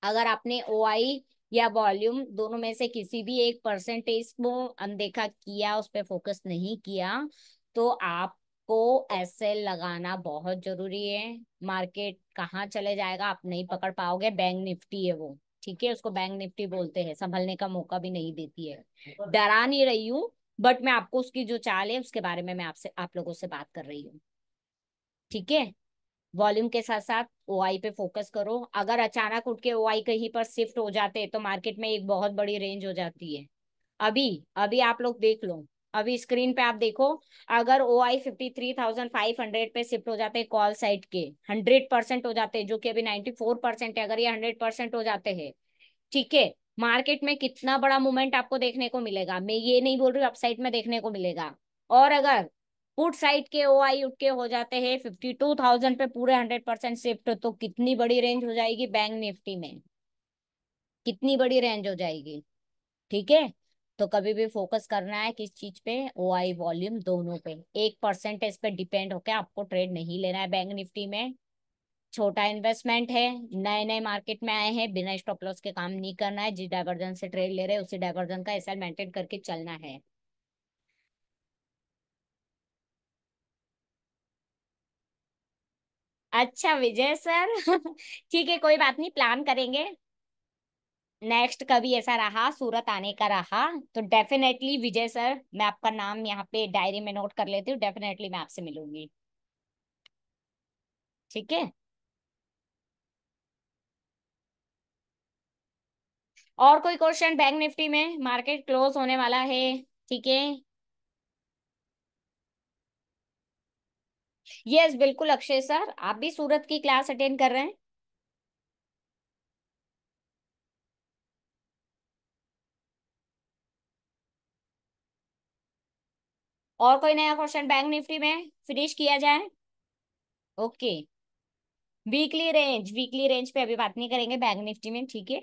अगर आपने ओआई या वॉल्यूम दोनों में से किसी भी एक परसेंटेज को अनदेखा किया, उस पर फोकस नहीं किया, तो आपको ऐसे लगाना बहुत जरूरी है। मार्केट कहाँ चले जाएगा आप नहीं पकड़ पाओगे, बैंक निफ्टी है वो। ठीक है, उसको बैंक निफ्टी बोलते हैं, संभलने का मौका भी नहीं देती है। डरा नहीं रही हूँ, बट मैं आपको उसकी जो चाल है उसके बारे में मैं आपसे आप लोगों से बात कर रही हूँ। ठीक है, वॉल्यूम के साथ साथ ओआई पे फोकस करो। अगर अचानक उठ के ओआई कहीं पर शिफ्ट हो जाते तो मार्केट में एक बहुत बड़ी रेंज हो जाती है। अभी अभी आप लोग देख लो, अभी स्क्रीन पे आप देखो, अगर ओआई 53,500 पे शिफ्ट हो जाते कॉल साइड के, 100% हो जाते, जो कि अभी 94% है, अगर ये 100% हो जाते हैं, ठीक है, मार्केट में कितना बड़ा मूवमेंट आपको देखने को मिलेगा। मैं ये नहीं बोल रही हूँ अपसाइड में देखने को मिलेगा। और अगर पुट साइड के ओआई उठ के हो जाते हैं 52,000 पे पूरे 100% शिफ्ट। तो कितनी बड़ी रेंज हो जाएगी बैंक निफ्टी में, कितनी बड़ी रेंज हो जाएगी। ठीक है, तो कभी भी फोकस करना है किस चीज पे, ओआई वॉल्यूम दोनों पे। 1% पे डिपेंड होके आपको ट्रेड नहीं लेना है बैंक निफ्टी में। छोटा इन्वेस्टमेंट है, नए नए मार्केट में आए हैं, बिना स्टॉप लॉस के काम नहीं करना है। जिस डाइवर्जन से ट्रेड ले रहे हैं उसी डाइवर्जन का एसएल मेंटेन करके चलना है। अच्छा विजय सर ठीक है, कोई बात नहीं, प्लान करेंगे नेक्स्ट। कभी ऐसा रहा सूरत आने का रहा तो डेफिनेटली विजय सर, मैं आपका नाम यहाँ पे डायरी में नोट कर लेती हूँ, डेफिनेटली मैं आपसे मिलूंगी। ठीक है, और कोई क्वेश्चन बैंक निफ्टी में, मार्केट क्लोज होने वाला है। ठीक है, यस बिल्कुल अक्षय सर, आप भी सूरत की क्लास अटेंड कर रहे हैं। और कोई नया क्वेश्चन बैंक निफ्टी में फिनिश किया जाए। ओके, वीकली रेंज पे अभी बात नहीं करेंगे बैंक निफ्टी में। ठीक है,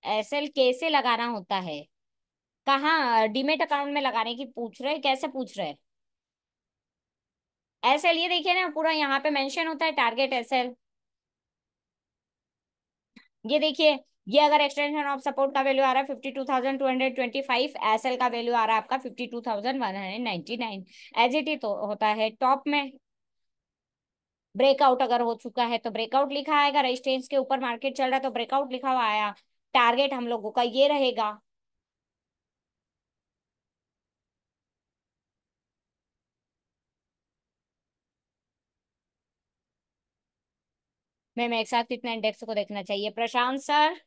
एसएल कैसे लगाना होता है, कहाँ डीमेट अकाउंट में लगाने की पूछ रहे, कैसे पूछ रहे। एसएल ये देखिए ना, पूरा यहाँ पे मेंशन होता है टारगेट एसएल। ये देखिए, ये अगर एक्सटेंशन ऑफ सपोर्ट का वैल्यू आ रहा है 52,225, एसएल का वैल्यू आ रहा है आपका 52,199। एज इट ही तो होता है टॉप में। ब्रेकआउट अगर हो चुका है तो ब्रेकआउट लिखा आएगा, रेजिस्टेंस के ऊपर मार्केट चल रहा है तो ब्रेकआउट लिखा हुआ आया। टारगेट हम लोगों का ये रहेगा। मैम एक साथ कितना इंडेक्स को देखना चाहिए प्रशांत सर,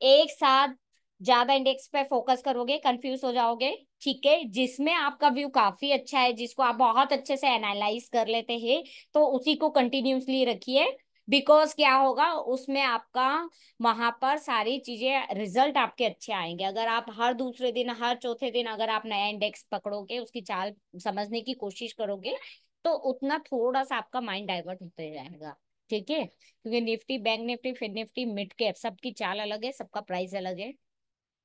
एक साथ ज्यादा इंडेक्स पे फोकस करोगे कंफ्यूज हो जाओगे। ठीक है, जिसमें आपका व्यू काफी अच्छा है, जिसको आप बहुत अच्छे से एनालाइज कर लेते हैं, तो उसी को कंटिन्यूसली रखिए। बिकॉज क्या होगा उसमें आपका, वहां पर सारी चीजें रिजल्ट आपके अच्छे आएंगे। अगर आप हर दूसरे दिन हर चौथे दिन अगर आप नया इंडेक्स पकड़ोगे, उसकी चाल समझने की कोशिश करोगे, तो उतना थोड़ा सा आपका माइंड डाइवर्ट होते जाएगा। ठीक है, क्योंकि निफ्टी बैंक निफ्टी फिर निफ्टी मिड कैप सबकी चाल अलग है, सबका प्राइस अलग है।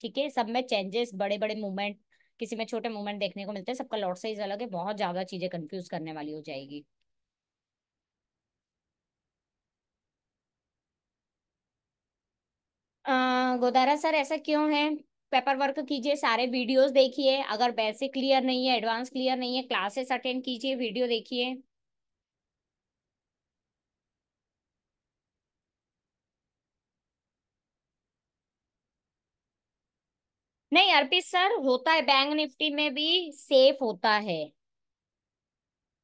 ठीक है, सब में चेंजेस, बड़े बड़े मूवमेंट, किसी में छोटे मूवमेंट देखने को मिलते हैं, सबका लॉट साइज अलग है, बहुत ज्यादा चीजें कंफ्यूज करने वाली हो जाएगी। गोदारा सर ऐसा क्यों है, पेपर वर्क कीजिए, सारे वीडियोस देखिए, अगर बेसिक क्लियर नहीं है, एडवांस क्लियर नहीं है, क्लासेस अटेंड कीजिए, वीडियो देखिए। नहीं अर्पित सर, होता है बैंक निफ्टी में भी सेफ होता है,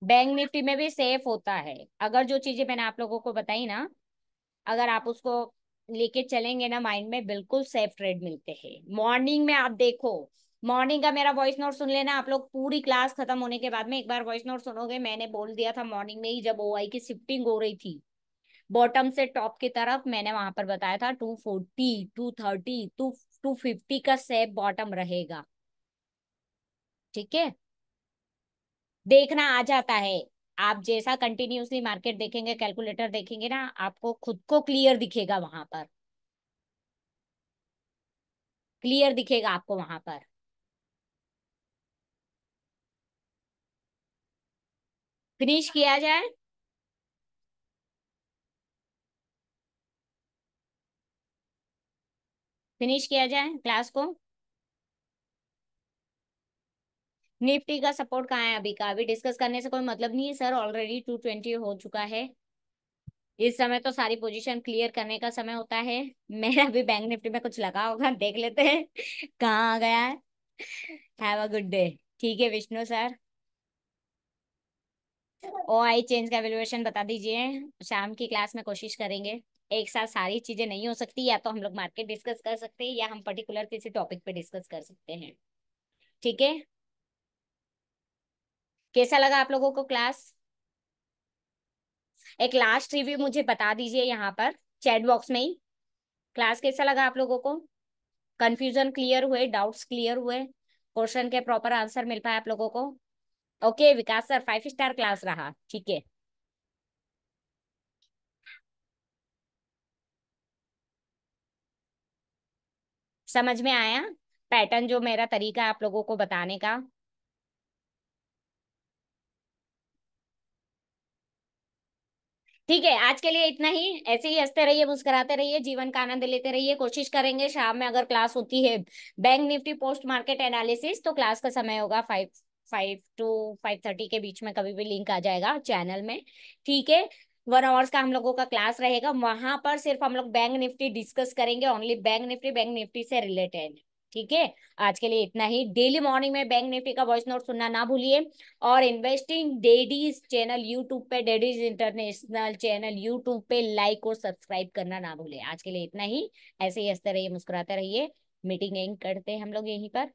बैंक निफ्टी में भी सेफ होता है। अगर जो चीजें मैंने आप लोगों को बताई ना, अगर आप उसको लेके चलेंगे ना माइंड में, बिल्कुल सेफ ट्रेड मिलते हैं। मॉर्निंग में आप देखो, मॉर्निंग का मेरा वॉइस नोट सुन लेना आप लोग, पूरी क्लास खत्म होने के बाद में एक बार वॉइस नोट सुनोगे, मैंने बोल दिया था मॉर्निंग में ही जब ओआई की शिफ्टिंग हो रही थी बॉटम से टॉप की तरफ, मैंने वहां पर बताया था 240 230 250 का सेफ बॉटम रहेगा। ठीक है, देखना आ जाता है। आप जैसा कंटिन्यूअसली मार्केट देखेंगे, कैलकुलेटर देखेंगे ना, आपको खुद को क्लियर दिखेगा वहां पर, क्लियर दिखेगा आपको वहां पर। फिनिश किया जाए, फिनिश किया जाए क्लास को। निफ्टी का सपोर्ट कहाँ है अभी का, अभी डिस्कस करने से कोई मतलब नहीं है सर, ऑलरेडी 220 हो चुका है। इस समय तो सारी पोजीशन क्लियर करने का समय होता है। मैं अभी बैंक निफ्टी में कुछ लगा होगा, देख लेते हैं कहाँ आ गया है। Have a good day. ठीक है Vishnu sir, O I change का एवेल्युएशन बता दीजिए, शाम की क्लास में कोशिश करेंगे। एक साथ सारी चीजें नहीं हो सकती, या तो हम लोग मार्केट डिस्कस कर सकते हैं या हम पर्टिकुलर किसी टॉपिक पे डिस्कस कर सकते हैं। ठीक है, कैसा लगा आप लोगों को क्लास, एक लास्ट रिव्यू मुझे बता दीजिए यहाँ पर चैट बॉक्स में ही। क्लास कैसा लगा आप लोगों को, कंफ्यूजन क्लियर हुए, डाउट्स क्लियर हुए, क्वेश्चन के प्रॉपर आंसर मिल पाए आप लोगों को? ओके विकास सर 5 स्टार क्लास रहा, ठीक है। समझ में आया पैटर्न जो मेरा तरीका है आप लोगों को बताने का? ठीक है, आज के लिए इतना ही। ऐसे ही हंसते रहिए, मुस्कुराते रहिए, जीवन का आनंद लेते रहिए। कोशिश करेंगे शाम में अगर क्लास होती है bank Nifty post market analysis, तो क्लास का समय होगा 5 to 5:30 के बीच में, कभी भी लिंक आ जाएगा चैनल में, ठीक है। 1 आवर्स का हम लोगों का क्लास रहेगा, वहां पर सिर्फ हम लोग बैंक निफ्टी डिस्कस करेंगे, ओनली बैंक निफ्टी से रिलेटेड, ठीक है। आज के लिए इतना ही। डेली मॉर्निंग में बैंक निफ्टी का वॉइस नोट सुनना ना भूलिए। और इन्वेस्टिंग डेडीज चैनल यूट्यूब पे, डेडीज इंटरनेशनल चैनल यूट्यूब पे लाइक और सब्सक्राइब करना ना भूले। आज के लिए इतना ही। ऐसे ही हंसते रहिए, मुस्कुराते रहिए। मीटिंग एंड करते हैं हम लोग यहीं पर।